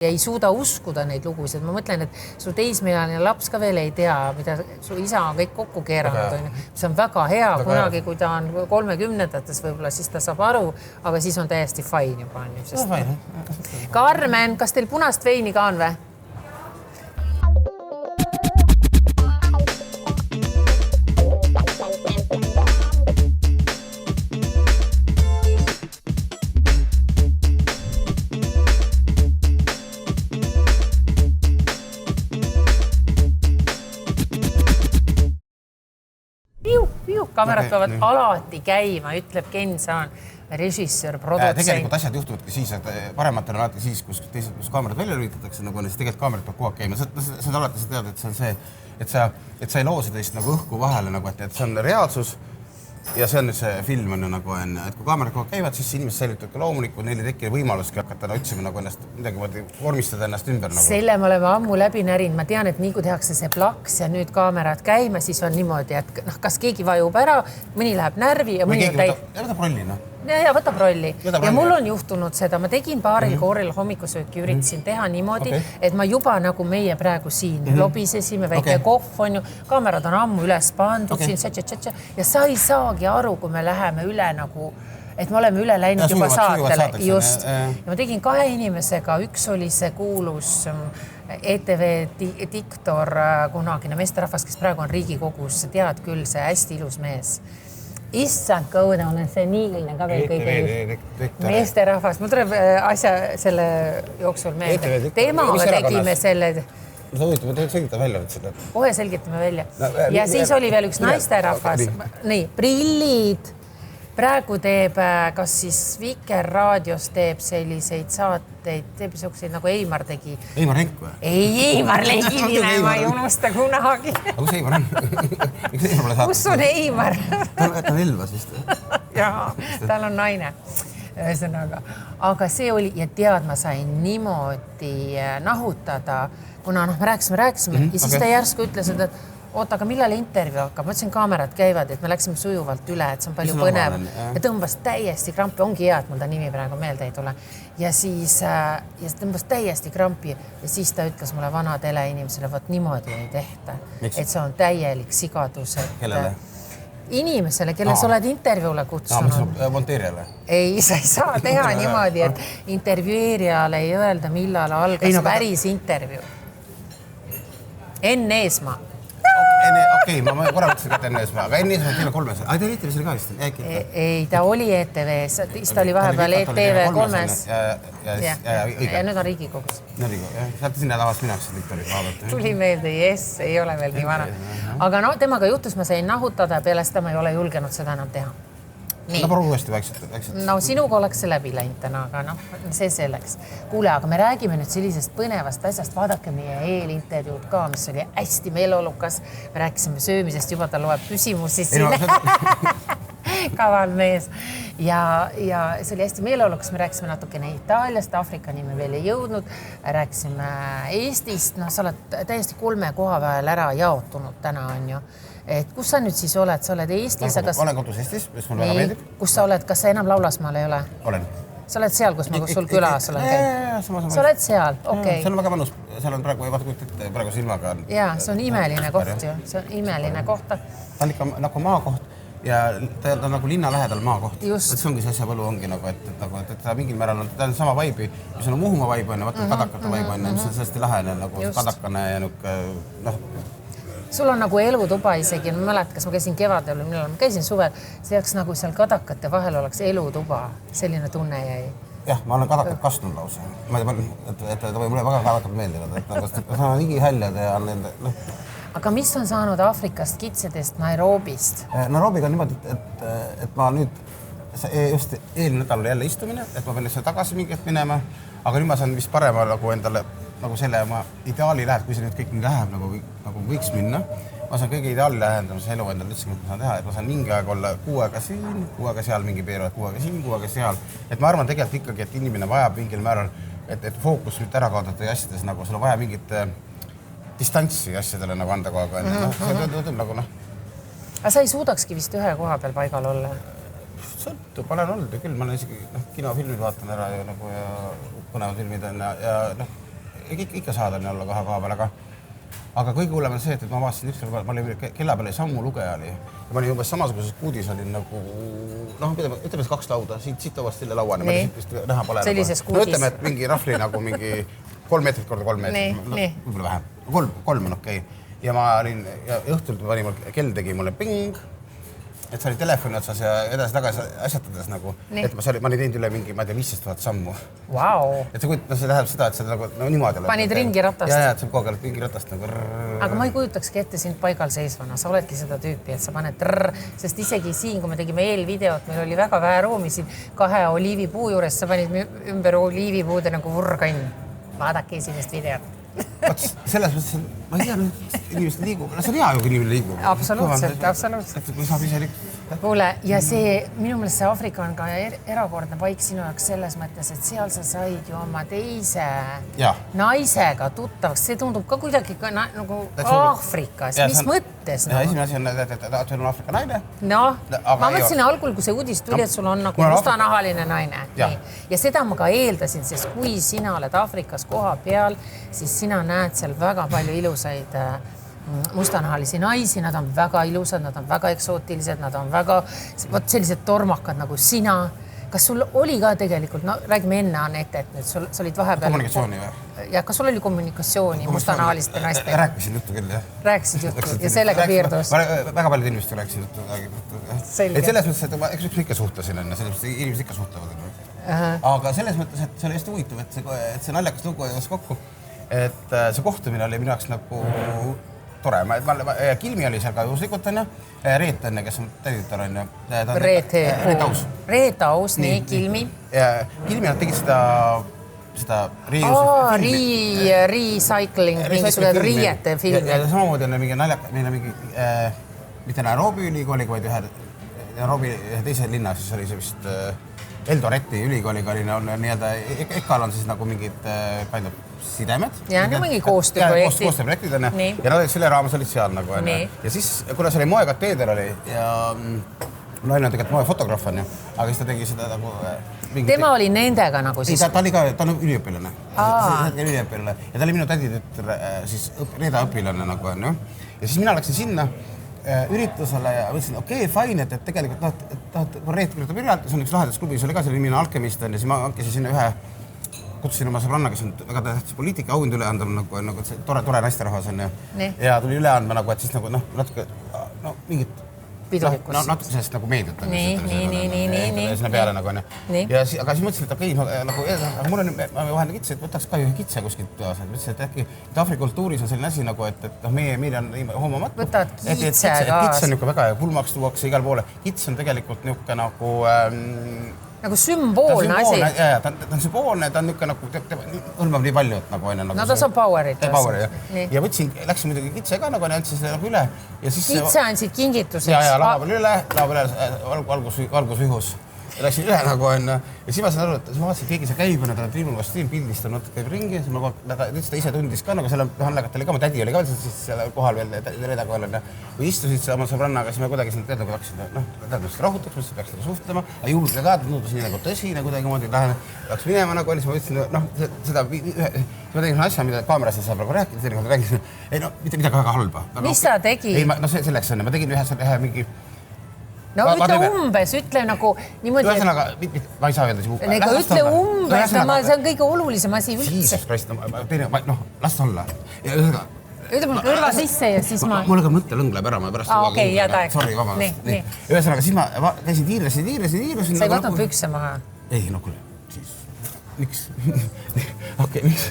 ei suuda uskuda neid lugusid. Ma mõtlen, et su teismeealine laps ka veel ei tea, mida su isa on kõik kokku keeranud. See on väga hea, kunagi, kui ta on 30-ndates võib-olla, siis ta saab aru, aga siis on täiesti fine juba. Karmen, kas teil punast veini ka on või? Kamerad peavad alati käima, ütleb Ken Saan, režissöör, produtsent. Tegelikult asjad juhtuvadki siis, et parematel on alati siis, kus kaamerad välja lülitatakse, nagu siis tegelikult kaamerad peab kogu aeg käima. Sa alati tead, et see on see, et sa ei loo sellist nagu õhku vahele, nagu, et see on reaalsus ja see on nüüd see film on ju nagu on, et kui kaamerad kogu aeg käivad, siis inimesed säilitavad ka loomulikult, neil ei tekki võimaluski hakata otsima nagu ennast midagi vormistada ennast ümber. Nagu. Selle me oleme ammu läbi närinud. Ma tean, et nii kui tehakse see plaks ja nüüd kaamerad käima, siis on niimoodi, et kas keegi vajub ära, mõni läheb närvi ja mõni on võtab rolli, noh. Ja võtab rolli. Ja mul on juhtunud seda. Ma tegin paaril kooril hommikusööki, üritasin teha niimoodi, et ma juba nagu meie praegu siin lobisesime, väike kohv on ju, kaamerad on ammu üles pandud siin, ja sa ei saagi aru, kui me läheme üle nagu, et me oleme üle läinud juba saatele. Just. Ja ma tegin 2 inimesega, üks oli see kuulus ETV diktor, kunagine meesterahvas, kes praegu on Riigikogus, tead küll, see hästi ilus mees. Issand kõude, olen seniilne ka veel kõige meesterahvas. Mul tuleb asja selle jooksul meelde. Temaga tegime selle... Ma selgitame välja selle. Kohe selgitame välja. Ja siis oli veel üks naisterahvas. Nii, prillid. Praegu teeb, kas siis Vikerraadios teeb selliseid saateid, teeb selliseid nagu Eimar tegi. Eimar Henk või? Ei, Eimar Legivine, ma ei unusta kunagi. Kus Eimar on? Kus on Eimar? Ta on Elvas vist. Jaa, tal on naine. Ühesõnaga. Aga see oli, ja tead, ma sain niimoodi nahutada, kuna me rääkisime ja siis ta järsku ütles, et oota, aga millal intervjuu hakkab? Ma ütlesin, kaamerad käivad, et me läksime sujuvalt üle, et see on palju põnev. Ja tõmbas täiesti krampi, ongi hea, et mul ta nimi praegu meelde ei tule. Ja siis tõmbas täiesti krampi ja siis ta ütles mulle vana teleinimesele, võt niimoodi ei tehta. Et see on täielik sigadus. Kellele? Inimesele, kelle sa oled intervjuule kutsunud. Monteerijale? Ei, sa ei saa teha niimoodi, et intervjueerijale ei öelda, millal algas päris intervjuu. Enn Eesmaa. Okei, ma korra mõtlesin, et Enn Eesmaa, aga Enn Eesmaa teile 3. Ai, ta oli ETV-s ka vist? Ei, ta oli ETV-s, siis ta oli vahepeal ETV3-s. Ja nüüd on Riigikogus. Saate sinna tavast minaks Viktori vaadata. Tuli meelde, jess, ei ole veel nii vana. Aga no temaga juhtus, ma sain nahutada ja peale seda ma ei ole julgenud seda enam teha. No paru uuesti väikselt. No sinuga oleks see läbi läinud täna, aga see selleks. Kuule, aga me räägime nüüd sellisest põnevast asjast. Vaadake meie eelintervjuud ka, mis oli hästi meeleolukas. Me rääkisime söömisest, juba ta loeb küsimusi siin. Kaval mees. Ja see oli hästi meeleolukas. Me rääkisime natukene Itaaliast, Afrikani me veel ei jõudnud. Rääkisime Eestist. No sa oled täiesti 3 koha vahel ära jaotunud täna on ju. Et kus sa nüüd siis oled? Sa oled Eestis? Olen kodus Eestis, mis mulle väga meeldib. Kus sa oled? Kas sa enam Laulasmaal ei ole? Olen. Sa oled seal, kus ma sul külas olen käinud? Sa oled seal? Okei. See on väga mõnus. Seal on praegu silmaga. Jaa, see on imeline koht ju. See on imeline koht. Ta on ikka nagu maakoht ja ta on nagu linna lähedal maakoht. See ongi see asjapõlu ongi nagu, et ta mingil määral on, ta on sama vaibi, mis on Muhumaa vaib on ja vaata kadakate vaib on, mis on sellest lahene nagu kadakane ja noh. Sul on nagu elutuba isegi, ma mälet, kas ma käisin kevadel või millal, ma käisin suvel, see jääks nagu seal kadakate vahel oleks elutuba, selline tunne jäi. Jah, ma olen kadakat kastnud lausa. Ma ei tea, et mulle väga kadakat meeldivad, et nad on igihaljad ja nende... Aga mis on saanud Afrikast kitsedest Nairobist? Nairobiga on niimoodi, et ma nüüd, just eelmine nädal oli jälle istumine, et ma pean tagasi mingit minema, aga nüüd ma saan vist parema nagu endale nagu selle oma ideaali läheb, kui see nüüd kõik nii läheb, nagu võiks minna. Ma saan kõige ideaali lähendamise elu endale ütlesin, et ma saan teha, et ma saan mingi aeg olla 6 aega siin, 6 aega seal mingi periood, 6 aega siin, 6 aega seal. Et ma arvan tegelikult ikkagi, et inimene vajab mingil määral, et fookus nüüd ära kaotada ja asjades, nagu sul on vaja mingit distantsi asjadele nagu anda kogu aeg. See on nagu noh. Aga sa ei suudakski vist ühe koha peal paigal olla? Sõltub, olen olnud ja küll, ma olen isegi kinofilmid vaatan ära ja põnevad filmid on ja ikka saada olla koha peal, aga kõige hullem on see, et ma vaatasin ükskord, ma olin kella peale sammu lugeja oli ja ma olin umbes samasuguses kuudis, olin nagu ütleme 2 lauda, siit lauast selle lauani, ma vist näha pole. Sellises kuudis. Ütleme, et mingi rahvli nagu mingi 3 meetrit korda 3 meetrit, võib-olla vähem, 3 on okei. Ja ma olin, ja õhtult kell tegi mulle ping, et sa olid telefoni otsas ja edasi-tagasi asjatades nagu, et ma olin teinud üle mingi, ma ei tea, 15 000 sammu. Wow. Et see tähendab seda, et sa nagu niimoodi oled. Panid ringi ratast. Ja, et sa kogu aeg ringi ratast nagu. Aga ma ei kujutakski ette sind paigal seisvana, sa oledki seda tüüpi, et sa paned sest isegi siin, kui me tegime eelvideot, meil oli väga vähe ruumi siin 2 oliivipuu juures, sa panid ümber oliivipuude nagu vurrkann. Vaadake esimest videot. Selles mõttes, ma ei tea, inimesed liigub, see on hea ju, kui inimene liigub. Absoluutselt. Kui saab ise liigub. Kuule, ja see, minu meelest see Aafrika on ka erakordne paik sinu jaoks selles mõttes, et seal sa said ju oma teise naisega tuttavaks. See tundub ka kuidagi nagu Aafrikas. Mis mõttes? Esimene asi on, et sul on Aafrika naine. Ma mõtlesin algul, kui see uudis tuli, et sul on nagu mustanahaline naine. Ja seda ma ka eeldasin, sest kui sina oled Aafrikas koha peal, siis sina näed seal väga palju ilusaid mustanahalisi naisi, nad on väga ilusad, nad on väga eksootilised, nad on väga sellised tormakad nagu sina. Kas sul oli ka tegelikult, räägime enne Anette, et sa olid vahepeal... Kommunikatsiooni või? Ja kas sul oli kommunikatsiooni mustanahaliste naistega? Rääkisin juttu küll, jah. Rääkisid juttu ja sellega piirdus? Väga paljud inimesed rääkisid juttu. Et selles mõttes, et ma ikka suhtlesin enne, selles mõttes inimesed ikka suhtlevad. Aga selles mõttes, et see oli hästi huvitav, et see naljakas lugu jõuas kokku, et see kohtumine oli minu jaoks nagu tore. Kilmi oli seal ka juhuslikult, Reet enne, kes on täditar, on ju. Reet Aus, nii, Kilmi. Kilmi nad tegid seda recycling, mingisugune riiete filmi. Samamoodi on mingi naljaka, meil on mingi, mitte Nairobi ülikooliga, vaid Nairobi ühe teise linna, siis oli see vist Eldoreti ülikooliga oli nii-öelda, EKA-l on siis nagu mingid sidemed. Ja mingi koostööprojektid. Koostööprojektid on ja nad selle raames olid seal nagu. Ja siis, kuna see oli moekateeder oli ja naine on tegelikult moefotograaf on ju, aga siis ta tegi seda nagu... Tema oli nendega nagu siis? Ta oli ka, ta on üliõpilane. Ja ta oli minu täditütter, siis Reeda õpilane nagu on ju. Ja siis mina läksin sinna üritusele ja mõtlesin, okei, fine, et tegelikult kui Reet kirjutab üritus, on üks lahedas klubis, oli ka selle nimi on Alkemist ja siis ma hankisin sinna ühe, kutsusin oma sõbranna, kes on väga tähtis poliitika auhind üle anda, nagu tore naisterahvas on ja tuli üle andma, et siis nagu natuke mingit natuke sellest nagu meediat sinna peale nagu on ja aga siis mõtlesin, et okei, mul on vaheline kitse, et võtaks ka ühe kitse kuskilt tööas, mõtlesin, et äkki Aafrika kultuuris on selline asi nagu, et meil on hoomamatu. Võtad kitse ka. Kits on niisugune väga ja pulmaks tuuakse igal poole. Kits on tegelikult niisugune nagu sümboolne asi. Ta on sümboolne, ta on niisugune nagu, hõlmab nii palju, et nagu on. No ta on powerit. Ja läksin muidugi kitse ka nagu, andsin seda nagu üle. Kitse andsid kingituseks. Ja laua peal üle, valgusvihus. Läksin üle nagu on ja siis ma sain aru, et ma vaatasin, keegi see käib ja ta on triibul vastu pildistab natuke käib ringi ja siis ta ise tundis ka, nagu seal Hannegat oli ka, mu tädi oli ka siis seal kohal veel Reeda kohal ja kui istusid oma sõbrannaga, siis me kuidagi siin tead, nagu hakkasin rahutaks, mõtlesin, peaks teda suhtlema, aga juurde ka tundus nii nagu tõsine kuidagi moodi, läks minema nagu oli, siis ma võtsin, seda ma tegin asja, mida kaamerasse saab praegu rääkida, ei no, mitte midagi väga halba. Mis sa tegid? No selleks on, ma tegin ühe mingi no ütle umbes, ütle nagu niimoodi... Ühesõnaga, ma ei saa öelda siis... Ütle umbes, see on kõige olulisem asi üldse. Siis Christ, las olla. Ütle mul kõrva sisse ja siis ma... Mul aga mõttelõng läheb ära, ma pärast... Okei, jääd aeg. Sorry, vabandust. Ühesõnaga, siis ma käisin tiirlesin. Sa ei võtnud pükse maha? Ei, no kuule, siis... Miks? Okei, miks?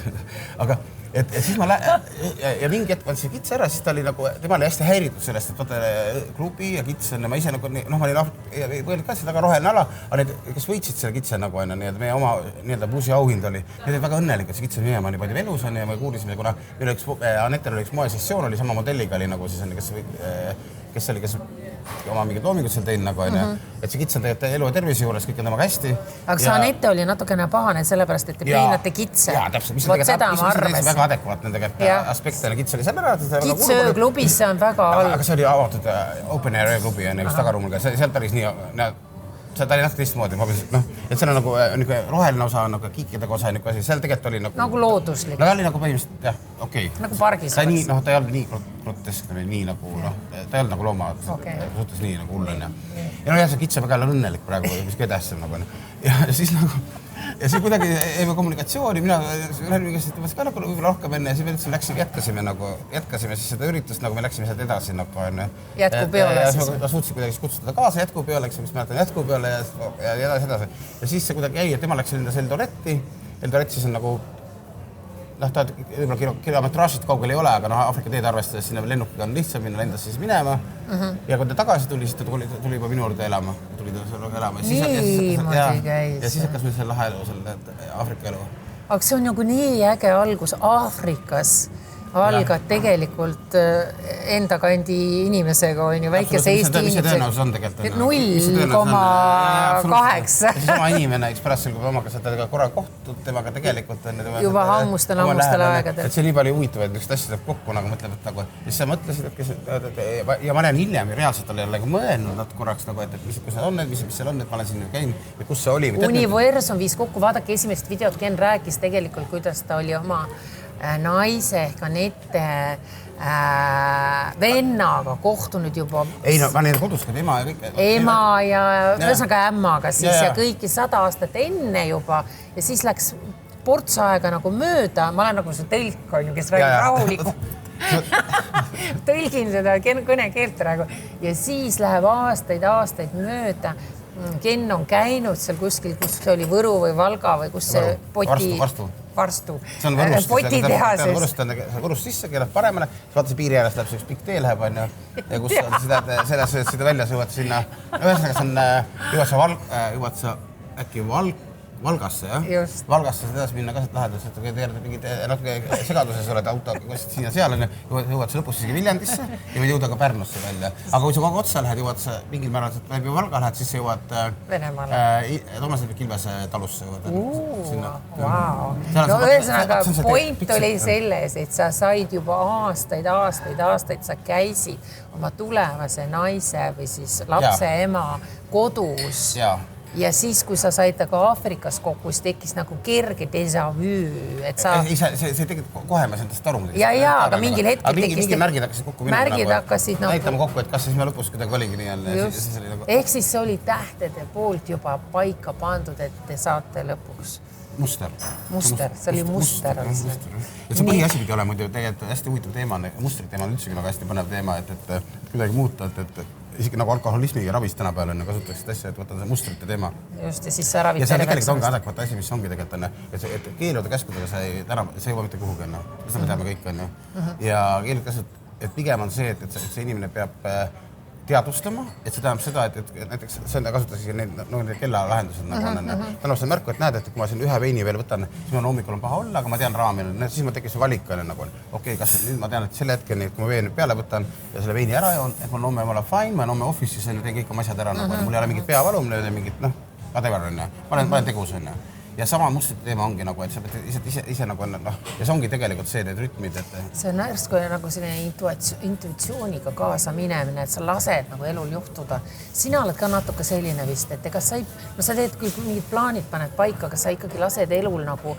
Aga... Et siis ma ja mingi hetk võtsin kitse ära, siis ta oli nagu, tema oli hästi häiritud sellest, et vaata klubi ja kitse on ja ma ise nagu, ma olin põhjalik ka, see väga roheline ala, aga need, kes võitsid selle kitse nagu on, nii et meie oma buusi auhind oli, need olid väga õnnelikud, see kitse meie oli palju velus on ja me kuulisime, kuna meil üks, Anettel oli üks moesessioon, oli sama modelliga oli nagu siis on, kes oma mingid loomingud seal teinud nagu on ja et see kits on tegelikult elu ja tervise juures, kõik on temaga hästi. Aga see Anette oli natukene pahane sellepärast, et te peenate kitse. Jaa, täpselt, mis on väga adekvaatne nendega aspektile. Kits oli seal ära. Kits ööklubis see on väga halb. Aga see oli avatud open air ööklubi ja vist tagaruumul ka. Sealt päris nii see ta oli natuke teistmoodi, ma mõtlesin, noh, et seal on nagu niisugune roheline osa, nagu kiikidega osa niisugune asi, seal tegelikult oli nagu looduslik. No oli nagu põhimõtteliselt, jah, okei. Nagu pargis. Ta nii, noh, ta ei olnud nii groteskne, nii nagu, noh, ta ei olnud nagu looma suhtes nii nagu hull on ja no jah, see kitsa väga on õnnelik praegu, mis kõige tähtsam nagu on. Ja siis nagu, ja see kuidagi jäime kommunikatsiooni, mina Helmi käest ütlemas ka nagu võib-olla rohkem enne ja siis me üldse jätkasime siis seda üritust, nagu me läksime sealt edasi nagu on. Jätkupeole siis. Ta suutsid kuidagi kutsutada kaasa jätkupeole, eks mis mäletan jätkupeole ja edasi. Ja siis see kuidagi jäi, et tema läks enda Eldoretti siis on nagu noh, ta võib-olla kilometraažist kaugel ei ole, aga noh, Aafrika teed arvestades sinna lennukiga on lihtsam minna, lendas siis minema. Ja kui ta tagasi tuli, siis ta tuli juba minu juurde elama. Tuli ta seal elama. Niimoodi käis. Ja siis hakkas meil selle lahe elu, selle Aafrika elu. Aga see on nagu nii äge algus Aafrikas. Algad tegelikult enda kandi inimesega on ju väikese Eesti inimesega. 0,8. Sama inimene, eks pärast selgub omaga seda korra kohtud temaga tegelikult. Juba ammustel aegadel. Et see nii palju huvitavaid üks asja teeb kokku, nagu mõtleb, et nagu, ja siis sa mõtlesid, ja ma olen hiljem reaalselt oli jälle mõelnud natuke korraks, et mis seal on, mis seal on, et ma olen siin käinud ja kus see oli. Universum viis kokku, vaadake esimest videot, Ken rääkis tegelikult, kuidas ta oli oma naise ehk Anette vennaga kohtunud juba. Ei no, ma neid kodus käib ema ja kõik. Ema ja ühesõnaga ämmaga siis ja kõiki 100 aastat enne juba ja siis läks ports aega nagu mööda. Ma olen nagu see tõlk on ju, kes räägib rahulikult. Tõlgin seda kõnekeelt praegu ja siis läheb aastaid mööda. Ken on käinud seal kuskil, kus see oli Võru või Valga või kus see Varstu. See on Võrust sisse, keelab paremale, siis vaata see piiri ääres läheb see üks pikk tee läheb, on ju, ja kus on selles sõida välja, sa jõuad sinna, ühesõnaga see on, jõuad sa äkki Valgasse, jah? Valgasse saad edasi minna ka sealt lähedalt, et mingid natuke segaduses oled auto siin ja seal, jõuad sa lõpus isegi Viljandisse ja võid jõuda ka Pärnusse välja. Aga kui sa kogu otsa lähed, jõuad sa mingil määral, et läbi Valga lähed, siis jõuad Toomas Kilvese talusse. No ühesõnaga, point oli selles, et sa said juba aastaid, sa käisid oma tulevase naise või siis lapse ema kodus. Ja siis, kui sa said ka Aafrikas kokku, siis tekkis nagu kerge déjà vu, et sa... See tegelikult kohe me sellest aru. Ja, aga mingil hetkel tekkis... Mingi märgid hakkasid kokku minema. Märgid hakkasid nagu... Näitame kokku, et kas siis me lõpus kuidagi oligi nii jälle. Ehk siis see oli tähtede poolt juba paika pandud, et te saate lõpuks. Muster, see oli muster. Ja see põhiasi pidi olema muidu tegelikult hästi huvitav teema, mustrid teema on üldsegi nagu hästi põnev teema, et kuidagi muuta, et isegi nagu alkoholismiga ravist tänapäeval on kasutatakse asja, et võtta see mustrite teema. Just, ja siis sa ravid terveks. Ja see tegelikult ongi adekvaatne asi, mis ongi tegelikult, et keelude käskudega see ei jõua mitte kuhugi, seda me teame kõik, ja keelud käsud, et pigem on see, et see inimene peab teadvustama, et see tähendab seda, et näiteks seda kasutasid need kellalahendused nagu on. Tänu seda märku, et näed, et kui ma siin ühe veini veel võtan, siis ma hommikul on paha olla, aga ma tean raamil, siis ma tekkis valik nagu, okei, kas nüüd ma tean, et selle hetkeni, kui ma veini peale võtan ja selle veini ära joon, et ma homme olen fine, ma olen homme office'is ja teen kõik oma asjad ära, mul ei ole mingit peavalu, mul ei ole mingit, whatever, ma olen tegus. Ja sama mustrite teema ongi nagu, et sa pead ise nagu, ja see ongi tegelikult see, need rütmid, et... See on järsku nagu selline intuitsiooniga kaasa minemine, et sa lased nagu elul juhtuda. Sina oled ka natuke selline vist, et ega sa teed, kui mingid plaanid paned paika, aga sa ikkagi lased elul nagu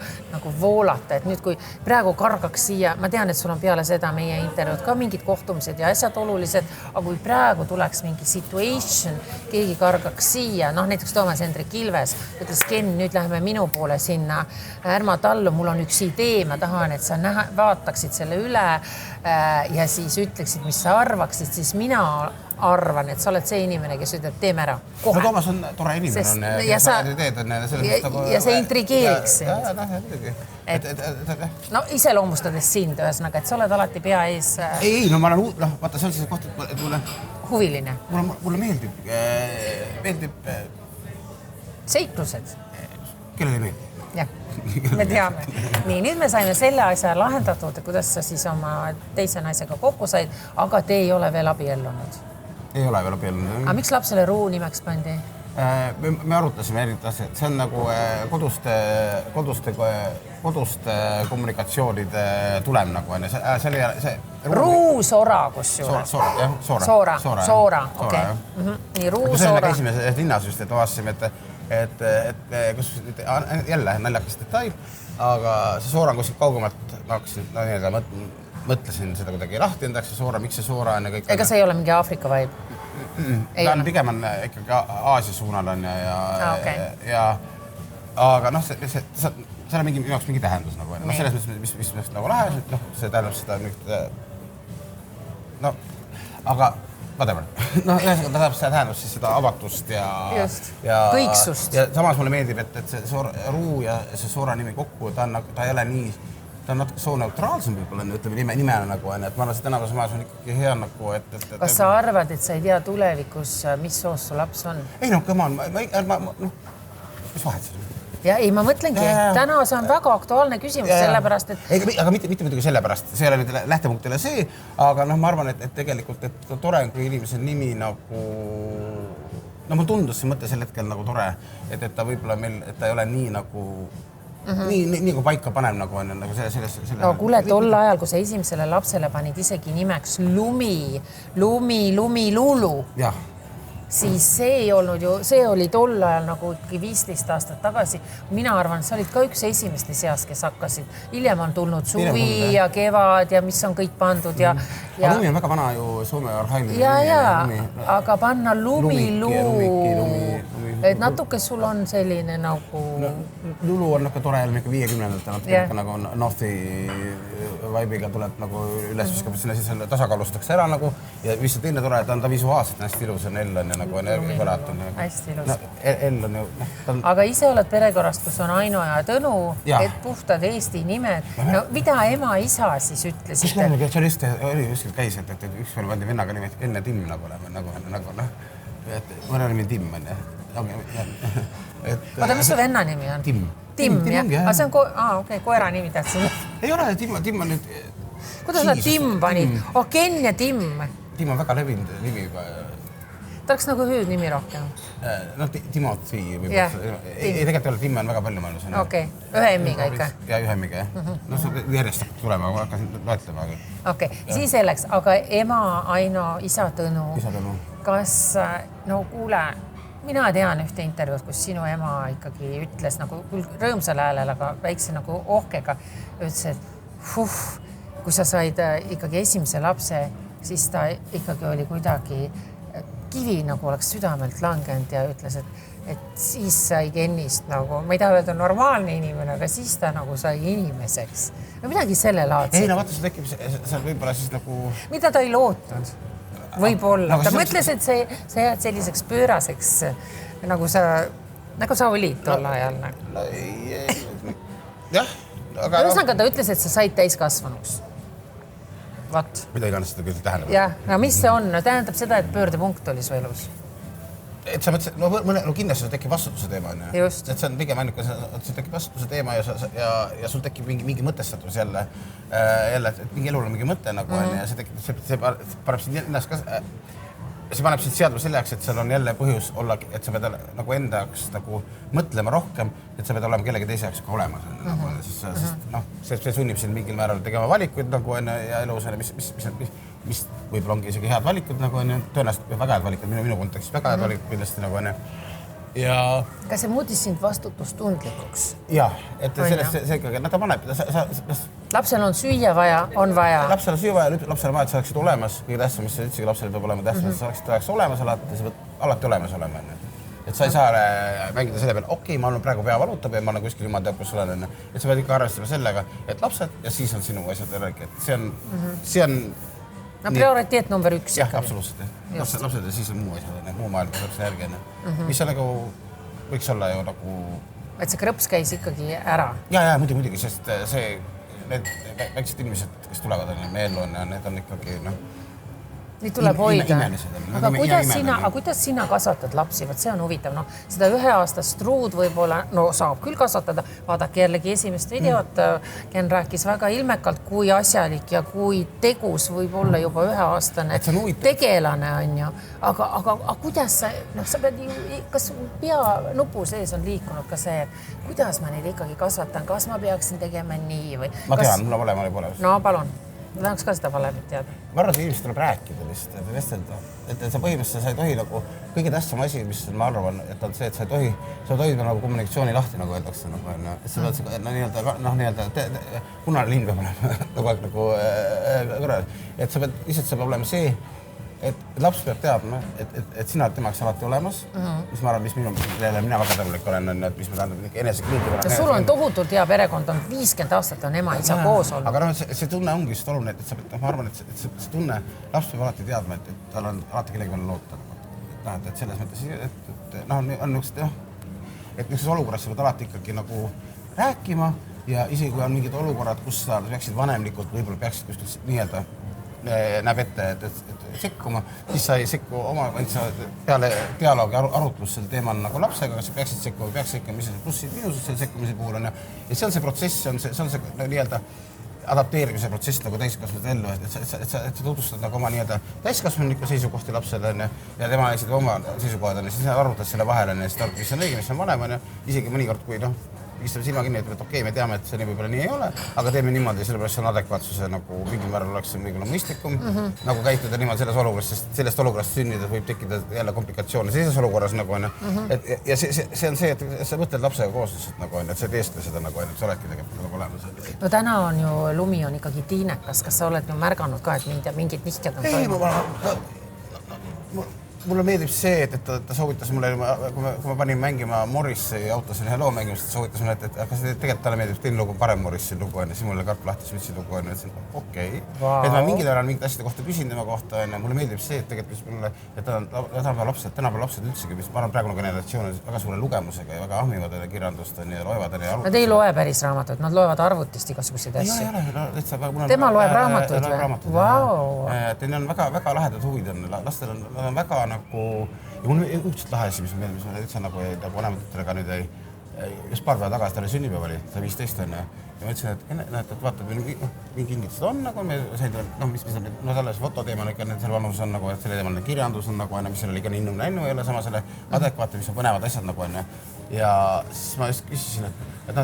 voolata, et nüüd kui praegu kargaks siia, ma tean, et sul on peale seda meie intervjuud ka mingid kohtumised ja asjad olulised, aga kui praegu tuleks mingi situation, keegi kargaks siia, näiteks Toomas Hendrik Ilves ütles, Ken, nüüd läheme minu poole sinna Ärma tallu, mul on üks idee, ma tahan, et sa vaataksid selle üle ja siis ütleksid, mis sa arvaksid, siis mina arvan, et sa oled see inimene, kes ütleb, teeme ära kohe. No Toomas on tore inimene. Ja see intrigeeriks sind. No iseloomustades sind, ühesõnaga, et sa oled alati pea ees. Ei, no ma olen, vaata, see on see koht, et mulle... Huviline. Mulle meeldib seiklused. Kellele meeldib? Jah, me teame. Nii, nüüd me saime selle asja lahendatud, kuidas sa siis oma teise naisega kokku said, aga te ei ole veel abiellunud. Ei ole veel abiellunud. Aga miks lapsele Ruu nimeks pandi? Me arutasime erinevad asjad. See on nagu koduste koduste kommunikatsioonide tulem nagu on. See oli see... Ruusora kusjuures. Soora, okei. Nii, Ruusora. Esimeses linnas just, et vaastasime, et kus jälle naljakas detail, aga see Soora on kuskilt kaugemalt, ma hakkasin mõtlesin seda kuidagi lahti endaks, see Soora, miks see Soora on ja kõik. Ega see ei ole mingi Aafrika vibe? Ta on pigem ikkagi Aasia suunal on ja aga noh, see on minu jaoks mingi tähendus nagu on. Selles mõttes, mis nagu lahe, see tähendab seda no, aga whatever. No, ta tähendab seda tähendust siis seda avatust ja kõiksust. Ja samas mulle meeldib, et see Ruu ja see Soora nimi kokku, ta ei ole nii, ta on natuke sooneutraalsem võib-olla, ütleme nimena nagu on, et ma arvan, see tänavas majas on ikkagi hea nagu, et... Kas sa arvad, et sa ei tea tulevikus, mis soos su laps on? Ei, no, come on, mis vahet siis? Ja ei, ma mõtlengi, täna see on väga aktuaalne küsimus, sellepärast, et... Aga mitte muidugi sellepärast, see ei ole nüüd lähtepunktile see, aga noh, ma arvan, et tegelikult, et tore on, kui inimese nimi nagu... No mul tundus see mõte sel hetkel nagu tore, et ta võib-olla meil, et ta ei ole nii nagu... Nii kui paika panem nagu on nagu selles... No kuule, tol ajal, kui sa esimesele lapsele panid isegi nimeks Lumi, Lulu. Jah. Siis see ei olnud ju, see oli tol ajal nagu 15 aastat tagasi. Mina arvan, et sa olid ka üks esimeste seas, kes hakkasid. Hiljem on tulnud suvi ja kevad ja mis on kõik pandud ja... Aga Lumi on väga vana ju Soome arhailine. Ja, aga panna Lumi, et natuke sul on selline nagu... Lulu on nagu tore jälle 50-ndate natuke nagu Northi vibe'iga tuleb nagu üles, sinna siis tasakaalustatakse ära nagu ja mis see teine tore, ta on visuaalselt hästi ilus ja Ell on ja nagu hästi ilus. Ell on ju... Aga ise oled perekorrast, kus on Aino ja Tõnu, et puhtad Eesti nimed. No mida ema-isa siis ütlesid? See oli just käis, et üks veel pandi vennaga nimed enne Tim nagu noh. Mõne nimi Tim on jah. Oota, mis su venna nimi on? Tim, jah? Aga see on koera nimi tähtsin. Ei ole, Tim on nüüd... Kuidas nad Tim panid? Ken ja Tim. Tim on väga levinud nimi juba. Ta oleks nagu hüüd nimi rohkem. No, Timothy võib-olla. Ei, tegelikult ei ole, Tim on väga palju mõelus. Okei, ühe emmiga ikka? Ja ühe emmiga, jah. No, see järjest hakkab tulema, ma hakkasin loetlema. Okei, siis selleks, aga ema, Aino, isa Tõnu. Kas, no kuule, mina tean ühte intervjuud, kus sinu ema ikkagi ütles nagu rõõmsal häälel, aga väikse nagu ohkega, ütles, et kui sa said ikkagi esimese lapse, siis ta ikkagi oli kuidagi kivi nagu oleks südamelt langenud ja ütles, et siis sai Kennist nagu, ma ei taha öelda normaalne inimene, aga siis ta nagu sai inimeseks. No midagi selle laadse. Ei, no vaata, see tekib, see võib-olla siis nagu... Mida ta ei lootnud? Võib-olla. Ta mõtles, et sa jääd selliseks pööraseks, nagu sa olid tol ajal. Jah. Ühesõnaga ta ütles, et sa said täiskasvanuks. Vat. Mida iganes seda küll tähendab. Jah, no mis see on? Tähendab seda, et pöördepunkt oli su elus. Et sa mõtlesid, no kindlasti see tekib vastutuse teema. Just. Et see on pigem ainuke, see tekib vastutuse teema ja sul tekib mingi mõtestatus jälle, et mingi elul on mingi mõte nagu on ja see paneb sind ennast ka, see paneb sind seadma selle jaoks, et seal on jälle põhjus olla, et sa pead nagu enda jaoks nagu mõtlema rohkem, et sa pead olema kellegi teise jaoks ka olemas. See sunnib sind mingil määral tegema valikuid nagu on ja elus, mis võib-olla ongi isegi head valikud nagu on, tõenäoliselt väga head valikud, minu kontekstis väga head valikud kindlasti nagu on. Ja... Kas see muutis sind vastutustundlikuks? Jah, et sellest see ikkagi, ta paneb... Lapsel on süüa vaja, on vaja. Lapsel on süüa vaja, lapsel on vaja, et sa oleksid olemas. Kõige tähtsam, mis sa üldse lapsel peab olema tähtsam, et sa oleksid olemas alati olemas olema. Et sa ei saa mängida selle peale, okei, ma olen praegu pea valutab ja ma olen kuskil jumal teab, kus olen. Et sa pead ikka arvestama sellega, et lapsed ja siis on sinu asjad järgi. See on no prioriteet number 1. Jah, absoluutselt. Lapsed ja siis on muu asjad, muu maailm peaks järgi. Mis on nagu, võiks olla ju nagu... Et see krõps käis ikkagi ära? Ja, muidugi, sest need väiksed inimesed, kes tulevad meie ellu on ja need on ikkagi, Neid tuleb hoida. Aga kuidas sina kasvatad lapsi? Võt see on huvitav. No, seda 1-aastast truud võib-olla, no saab küll kasvatada. Vaadake jällegi esimest videot. Ken rääkis väga ilmekalt, kui asjalik ja kui tegus võib olla juba 1-aastane tegelane on ju. Aga kuidas sa pead ju, kas pea nupu sees on liikunud ka see, kuidas ma neid ikkagi kasvatan? Kas ma peaksin tegema nii või? Ma tean, mul olema oli pole. No palun. Ma tahaks ka seda valemit teada. Ma arvan, et inimesed tuleb rääkida lihtsalt, et vestelda. Et sa põhimõtteliselt sa ei tohi nagu, kõige tähtsam asi, mis ma arvan, et on see, et sa ei tohi nagu kommunikatsiooni lahti, nagu öeldakse. Et sa pead punane liin peab olema nagu kõrval. Et sa pead, lihtsalt see peab olema see, et laps peab teadma, et sina oled temaks alati olemas, mis ma arvan, mis mina väga tänulik olen, et mis ma tähendab enesekriitika. Sul on tohutult hea perekond, on 50 aastat on ema, isa koos olnud. Aga see tunne ongi just oluline, et sa pead, ma arvan, et see tunne, laps peab alati teadma, et tal on alati kellegi peale loota. Et selles mõttes, et on niisuguses olukorras sa pead alati ikkagi nagu rääkima ja isegi kui on mingid olukorrad, kus sa peaksid vanemlikult, võib-olla peaksid kuskilt nii-öelda näeb ette, et sekkuma, siis sa ei sekku oma, sa peale dialoogi arutlus sel teemal nagu lapsega, kas sa peaksid sekkuma, mis on plussid, miinused selle sekkumise puhul on ja see on see protsess, see on see nii-öelda adapteerimise protsess nagu täiskasvanud ellu, et sa tutvustad nagu oma nii-öelda täiskasvaniku seisukohti lapsele ja tema esitab oma seisukohad ja siis arutad selle vahel ja siis tark, mis on õige, mis on valem ja isegi mõnikord, kui pistab silma kinni, et okei, me teame, et see võib-olla nii ei ole, aga teeme niimoodi, sellepärast see on adekvaatsuse nagu mingil määral oleks võib-olla mõistlikum nagu käituda niimoodi selles olukorras, sest sellest olukorrast sünnides võib tekkida jälle komplikatsioone sellises olukorras nagu on. Ja see on see, et sa mõtled lapsega koos lihtsalt nagu on, et sa ei teestle seda nagu on, et sa oledki tegelikult nagu olemas. No täna on ju lumi on ikkagi tiinekas, kas sa oled ju märganud ka, et mingid nihked on toimunud? Mulle meeldib see, et ta soovitas mulle, kui ma panin mängima Morrisi autos ühe loo mängimist, ta soovitas mulle, et kas tegelikult talle meeldib teine lugu parem Morrisi lugu on ja siis mulle karp lahti sütsi lugu on ja ütlesin, okei. Et ma mingil ajal mingid asjade kohta küsin tema kohta ja mulle meeldib see, et tegelikult mulle, et tänapäeva lapsed üldsegi, mis ma arvan praegune generatsioon on väga suure lugemusega ja väga ahmivad kirjandust ja loevad ja Nad ei loe päris raamatut, nad loevad arvutist igasuguseid asju. Tema loeb raamatuid või? Vau! Neil on väga lahedad huvid on, lastel on väga nagu, ja mul on üldselt lahe asi, mis ma üldse nagu vanemad tütrega nüüd just paar päeva tagasi talle sünnipäev oli, ta 15 on ja ma ütlesin, et vaata, mingi kingitused on nagu, mis talle see fototeema on ikka, selle vanus on nagu, et selle teemal kirjandus on nagu, mis seal oli ikka nii nännu ei ole, sama selle adekvaate, mis on põnevad asjad nagu on ja siis ma just küsisin, et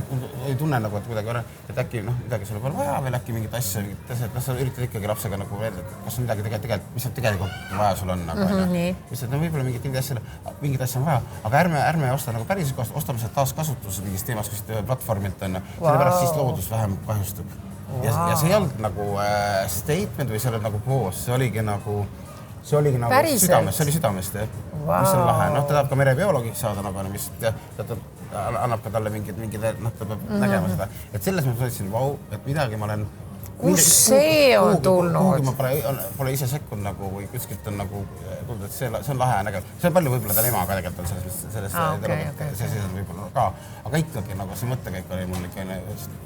ei tunne nagu, et kuidagi et äkki midagi sulle pole vaja veel, äkki mingit asja, et sa üritad ikkagi lapsega nagu veel, et kas on midagi tegelikult, mis tegelikult vaja sul on nagu mis et võib-olla mingit asja on vaja, aga ärme osta nagu päris, ostame see taaskasutus mingist teemast, kus platvormilt on, sellepärast siis loodus vähem kahjustub. Ja see ei olnud nagu statement või see oli nagu poos, see oligi nagu südamest, see oli südamest, mis on lahe. Ta tahab ka merebioloogiks saada, mis annab ka talle mingid, ta peab nägema seda. Et selles mõttes mõtlesin, et midagi ma olen... Kus see on tulnud? Ma pole ise sekkunud nagu, või kuskilt on nagu tulnud, et see on lahe nägema. See on palju võib-olla tal ema ka tegelikult on selles see võib-olla ka, aga ikkagi nagu see mõttekäik oli mul ikka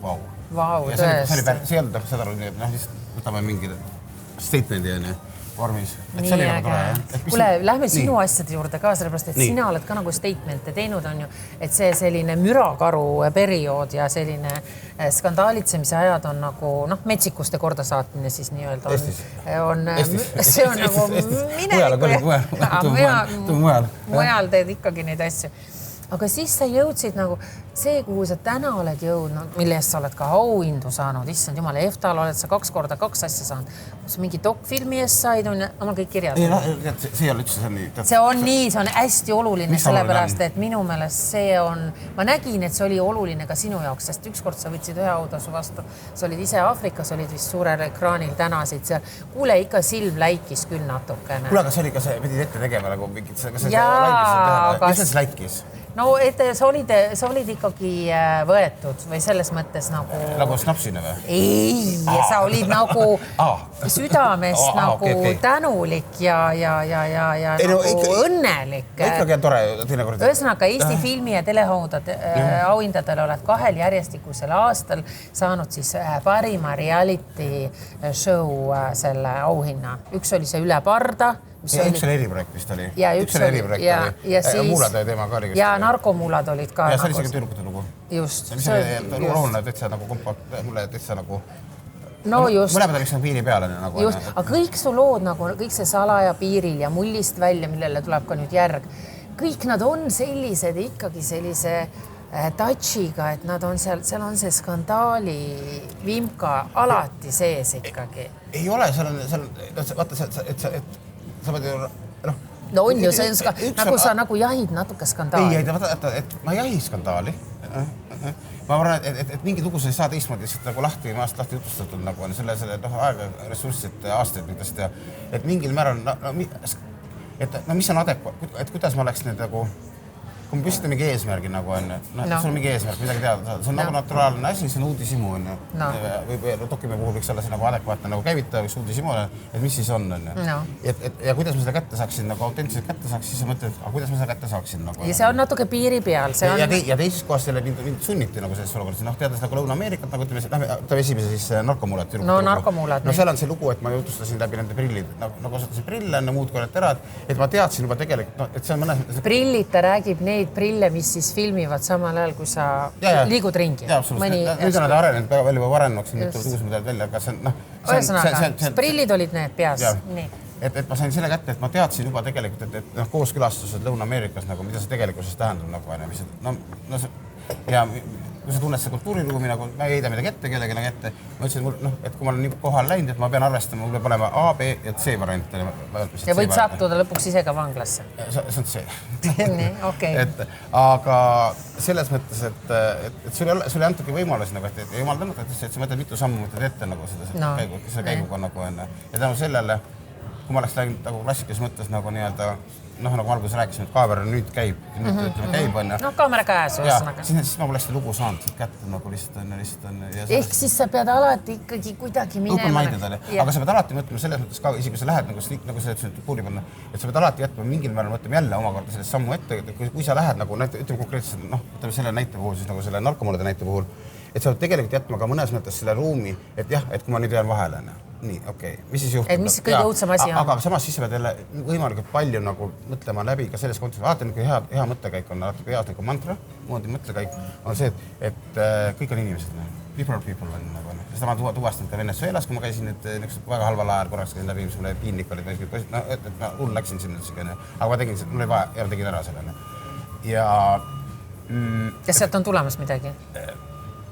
vau. Vau, tõesti. See ei olnud seda ruumi, et lihtsalt võtame mingi statemendi vormis. Nii äge. Kuule, lähme sinu asjade juurde ka, sellepärast, et sina oled ka nagu statemente teinud, on ju, et see selline mürakaru periood ja selline skandaalitsemise ajad on nagu, metsikuste korda saatmine siis nii-öelda on, see on nagu mujal teed ikkagi neid asju. Aga siis sa jõudsid nagu see, kuhu sa täna oled jõudnud, mille eest sa oled ka auhindu saanud, issand jumala, EFTA-l oled sa 2 korda 2 asja saanud. Kus mingi dokfilmi eest said, on oma kõik kirjad. See ei ole üldse, see on nii. See on nii, see on hästi oluline, sellepärast, et minu meelest see on, ma nägin, et see oli oluline ka sinu jaoks, sest ükskord sa võtsid ühe autasu vastu. Sa olid ise Aafrikas, olid vist suurel ekraanil tänasid seal. Kuule, ikka silm läikis küll natukene. Kuule, aga see oli ka see, pidid ette tegema nagu mingid, kas see läikis? no et sa olid ikkagi võetud või selles mõttes nagu snapsina või? Ei, sa olid nagu südamest nagu tänulik ja nagu õnnelik. Ikkagi on tore teinekord. Ühesõnaga Eesti filmi- ja teleauhindadel oled 2 järjestikusel aastal saanud siis parima reality show selle auhinna. Üks oli see Üle parda. Üks oli eriprojekt vist oli. Üks oli eriprojekt oli. Ja muulade teema ka oli. Ja narkomuulad olid ka. Ja see oli isegi tüürukute lugu. Just. Oluline täitsa nagu kompakt, mulle täitsa nagu... No just. Mõlemad oli piiri peale. Just, aga kõik su lood, nagu kõik see Salaja piiril ja Mullist välja, millele tuleb ka nüüd järg. Kõik nad on sellised ikkagi sellise touchiga, et nad on seal on see skandaali vimka alati sees ikkagi. Ei ole, vaata, et sa pead ju, no on ju, see on nagu sa nagu jahid natuke skandaali. Ei, vaata, et ma jahi skandaali. Ma arvan, et mingi lugu sa ei saa teistmoodi lihtsalt nagu lahti jutustatud, nagu on selle aega, ressurssid, aastaid nendest ja et mingil määral, mis on adekvaat, et kuidas ma oleks nüüd nagu, kui me püstame mingi eesmärgi nagu on, sul on mingi eesmärk, midagi teada, see on nagu naturaalne asi, see on uudisimu on või dokime puhul võiks olla see nagu adekvaatne nagu käivitaja, võiks uudisimu olla, et mis siis on. Ja kuidas ma seda kätte saaksin, nagu autentiliselt kätte saaks, siis sa mõtled, aga kuidas ma seda kätte saaksin. Ja see on natuke piiri peal. Ja teises kohas selle mind sunniti nagu selles olukorras, teades nagu Lõuna-Ameerikat, nagu ütleme esimese siis narkomuulad. No narkomuulad. No seal on see lugu, et ma jutustasin läbi nende prillid, nagu osutasin prille, muud korralt ära, et ma teadsin juba tegelikult, et see on mõnes... Prillid ta räägib neid prille, mis siis filmivad samal ajal, kui sa liigud ringi. Jaa, absoluutselt. Nüüd on nad arenenud väga veel juba varenuks, nüüd tuleb uus midagi välja, aga see on... Ühesõnaga, prillid olid need peas. Et ma sain selle kätte, et ma teadsin juba tegelikult, et kooskülastused Lõuna-Ameerikas, mis see tegelikkuses tähendab, ja kui sa tunned see kultuuriruumi, ma ei heida midagi ette, kellegele ette, ma ütlesin, et kui ma olen nii kohal läinud, et ma pean arvestama, mul peab olema A, B ja C variant. Ja võid sattuda lõpuks ise ka vanglasse. See on C. Nii, okei. Aga selles mõttes, et sul ei antugi võimalusi, et jumal tänud, et sa mõtled mitu sammu mõtled ette seda käiguga. Ja tänu sellele, kui ma oleks läinud klassikalises mõttes nii-öelda nagu ma alguses rääkisin, et kaamera nüüd käib, käib on. No kaamera käes ühesõnaga. Siis ma pole seda lugu saanud, kätte nagu lihtsalt on. Ehk siis sa pead alati ikkagi kuidagi minema. Open-minded oli, aga sa pead alati mõtlema selles mõttes ka, isegi kui sa lähed nagu sa ütlesid puuli panna, et sa pead alati jätma mingil määral mõtlema jälle omakorda sellest sammu ette, kui sa lähed nagu, ütleme konkreetselt, ütleme selle näite puhul, siis nagu selle narkomuulade näite puhul, et sa pead tegelikult jätma ka mõnes mõttes selle ruumi, et jah, et kui ma nüüd jään vahele, nii, okei, mis siis juhtub? Et mis kõige õudsem asi on? Aga samas siis sa pead jälle võimalikult palju nagu mõtlema läbi ka selles kontekstis. Vaata, kui hea mõttekäik on, hea nagu mantra, moodi mõttekäik on see, et kõik on inimesed. People are people on nagu. Seda ma tuvastan ka Venezuelas, kui ma käisin väga halval ajal korraks käisin läbi, mis mulle piinlik oli, et ma hull läksin sinna, aga ma tegin, mul oli vaja ja ma tegin ära selle. Ja... Kas sealt on tulemas midagi?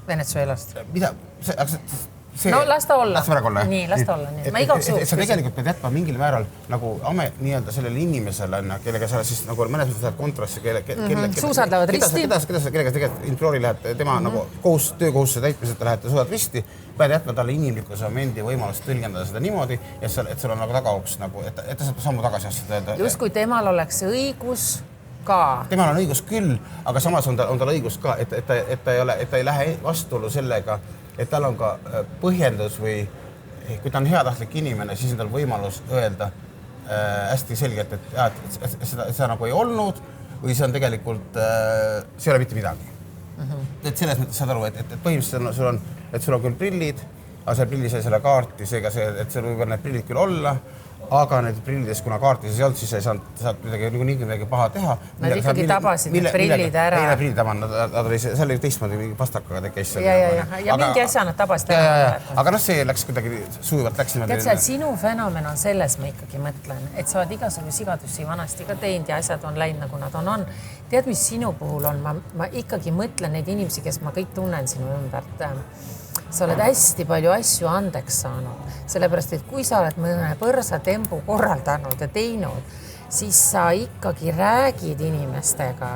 Venezuelast? Mida? No las ta olla. Nii, las ta olla. Ma igaks juhuks. Sa tegelikult pead jätma mingil määral nagu nii-öelda sellele inimesele, kellega sa siis nagu mõnes mõttes lähed kontrassi, suusad lähevad risti. Kellega tegelikult introoli lähed tema nagu töökohustuse täitmiselt lähete suusad risti, pead jätma talle inimlikkuse momendi võimalust tõlgendada seda niimoodi, et sul on nagu tagauks, et ta saab sammu tagasi astuda. Just kui temal oleks õigus ka. Temal on õigus küll, aga samas on tal õigus ka, et ta ei lähe vastuolu sellega, et tal on ka põhjendus või kui ta on heatahtlik inimene, siis on tal võimalus öelda hästi selgelt, et seda nagu ei olnud või see on tegelikult, see ei ole mitte midagi. Et selles mõttes saad aru, et põhimõtteliselt sul on küll prillid, aga seal prillis ei selle kaarti, seega see, et seal võib need prillid küll olla, aga need prillides, kuna kaartis ei olnud, siis ei saanud midagi paha teha. Nad ikkagi tabasid need prillid ära. Ei, need prillid tabasid, seal oli teistmoodi mingi pastakaga käis. Ja mingi asja nad tabasid ära. Aga see läks kuidagi sujuvalt läks. Tead sa, et sinu fenomen on selles, ma ikkagi mõtlen, et sa oled igasugune sigadusi vanasti ka teinud ja asjad on läinud nagu nad on. Tead, mis sinu puhul on? Ma ikkagi mõtlen neid inimesi, kes ma kõik tunnen sinu ümbert. Sa oled hästi palju asju andeks saanud, sellepärast, et kui sa oled mõne põrsa tembu korraldanud ja teinud, siis sa ikkagi räägid inimestega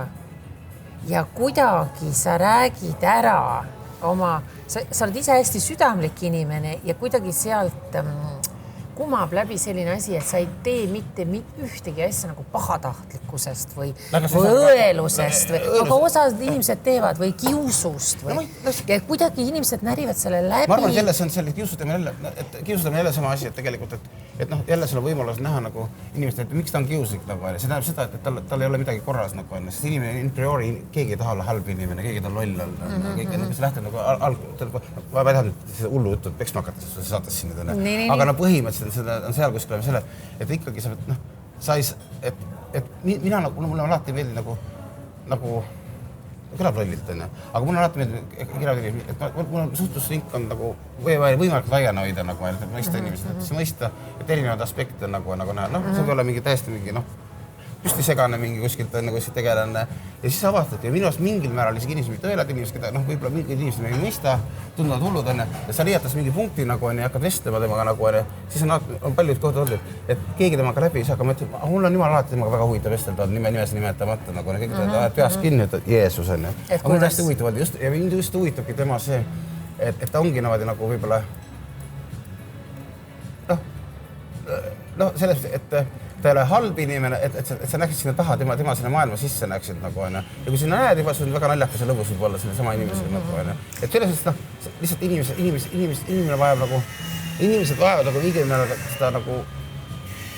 ja kuidagi sa räägid ära sa oled ise hästi südamlik inimene ja kuidagi sealt kumab läbi selline asi, et sa ei tee mitte ühtegi asja nagu pahatahtlikkusest või õelusest või, aga osad inimesed teevad või kiusust või ja kuidagi inimesed närivad selle läbi. Ma arvan, et jälle see on selle kiusutamine jälle sama asi, et tegelikult, et noh, jälle selle võimalus näha nagu inimesed, et miks ta on kiuslik nagu see tähendab seda, et tal ei ole midagi korras nagu on, sest inimene in priori, keegi ei taha olla halb inimene, keegi ta on loll olla, keegi on lähtub nagu ma ei taha seda hullu juttu, et peksma hakata, sa saates sinna täna. Aga no põhimõtteliselt seda on seal kuskil selle, et ikkagi sa pead, et mina nagu, mulle alati meeldib nagu kõlab lollilt, aga mulle alati meeldib, et mul on suhtlusrink on nagu võimalikult laiana hoida, nagu et mõista inimesed, et mõista, et erinevad aspekte nagu näha, see võib olla mingi täiesti mingi, püsti segane mingi kuskilt on nagu tegelane ja siis avastati ja minu arust mingil määral isegi inimesed, mitte õelad inimesed, keda võib-olla mingid inimesed ei mõista, tunduvad hullud on ja sa liiatas mingi punkti nagu on ja hakkad vestlema temaga nagu on ja siis on paljud kohad olnud, et keegi temaga läbi ei saa, aga ma ütlen, mul on jumal alati temaga väga huvitav vestelda, nimesid nimetamata nagu on ja kõik teavad peast kinni, et Jeesus on ja. Aga mul on hästi huvitav olnud ja mind just huvitabki tema see, et ta ongi niimoodi nagu võib-olla selles, et ta ei ole halb inimene, et sa näeksid sinna taha, tema sinna maailma sisse näeksid nagu on. Ja kui sinna näed juba, see on väga naljakas ja lõbus võib olla selle sama inimesel nagu on. Et selles mõttes, lihtsalt inimene vajab nagu, inimesed vajavad nagu mingil määral seda nagu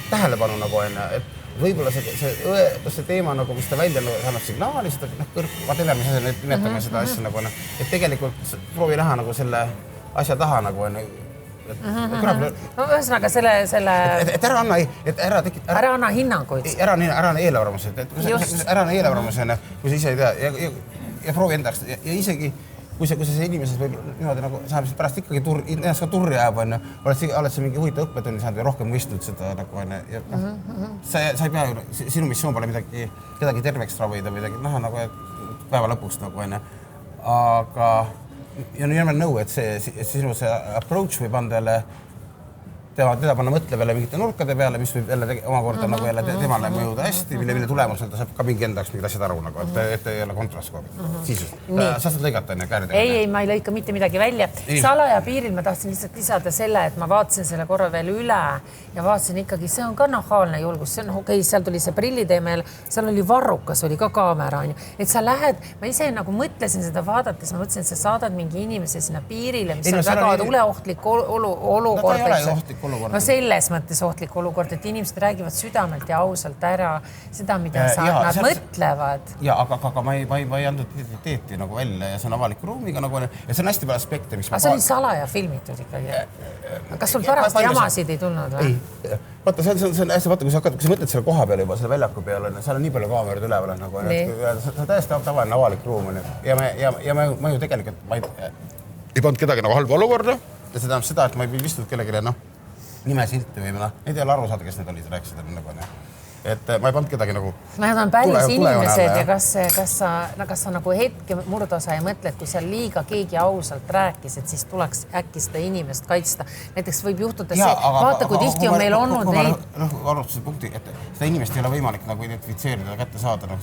tähelepanu nagu on. Et võib-olla see teema, nagu, mis ta välja annab signaali, seda kõrku, vaat enne, mis nimetame seda asja nagu on. Et tegelikult proovi näha nagu selle asja taha nagu on. Ühesõnaga selle... Et ära anna, ära anna hinnanguid. Ära anna eelarvamusi, ära anna eelarvamusi, kui sa ise ei tea ja proovi endaks ja isegi kui see inimesed võib niimoodi nagu saab pärast ikkagi ennast ka turri ajab, oled sa mingi huvitav õppetunni saanud ja rohkem mõistnud seda nagu on ja sa ei pea ju, sinu missioon pole kedagi terveks ravida või midagi näha nagu päeva lõpuks nagu on, aga ja nüüd jälle nõu, et sinu see approach võib anda jälle teda panna mõtlevele mingite nurkade peale, mis võib jälle omakorda nagu jälle temale mõjuda hästi, mille tulemusel ta saab ka mingi endaks mingid asjad aru, nagu, et ei ole kontrast kogu sisus. Sa saad lõigata enne kääridega? Ei, ma ei lõika mitte midagi välja. Salaja piiril ma tahtsin lihtsalt lisada selle, et ma vaatasin selle korra veel üle ja vaatasin ikkagi, see on ka nahaalne julgus. See on okei, seal tuli see prilliteemel, seal oli varrukas, oli ka kaamera. Et sa lähed, ma ise nagu mõtlesin seda vaadates, ma mõtlesin, et sa saadad mingi inimese sinna piirile, mis on väga tuleohtlik olukord. No selles mõttes ohtlik olukord, et inimesed räägivad südamelt ja ausalt ära seda, mida nad mõtlevad. Ja, aga ma ei andnud identiteeti nagu välja ja see on avaliku ruumiga nagu ja see on hästi palju aspekte, miks ma... Aga see oli salaja filmitud ikkagi. Kas sul pärast jamasid ei tulnud või? Ei. Vaata, see on hästi, vaata, kui sa mõtled selle koha peale juba, selle väljaku peale, seal on nii palju kaamerad üleval nagu, see on täiesti tavaline avalik ruum ja ma ju tegelikult ei pannud kedagi nagu halba olukorda ja see tähendab seda, et ma ei vistnud kellegile nimesilti või neid ei ole aru saada, kes need olid, rääkisid nagu et ma ei pannud kedagi nagu... Nad on päris inimesed ja kas sa nagu hetke murdosa ei mõtle, et kui seal liiga keegi ausalt rääkis, et siis tuleks äkki seda inimest kaitsta. Näiteks võib juhtuda see, vaata kui tihti on meil olnud neid... Arvustuse punkti, et seda inimest ei ole võimalik nagu identifitseerida ja kätte saada.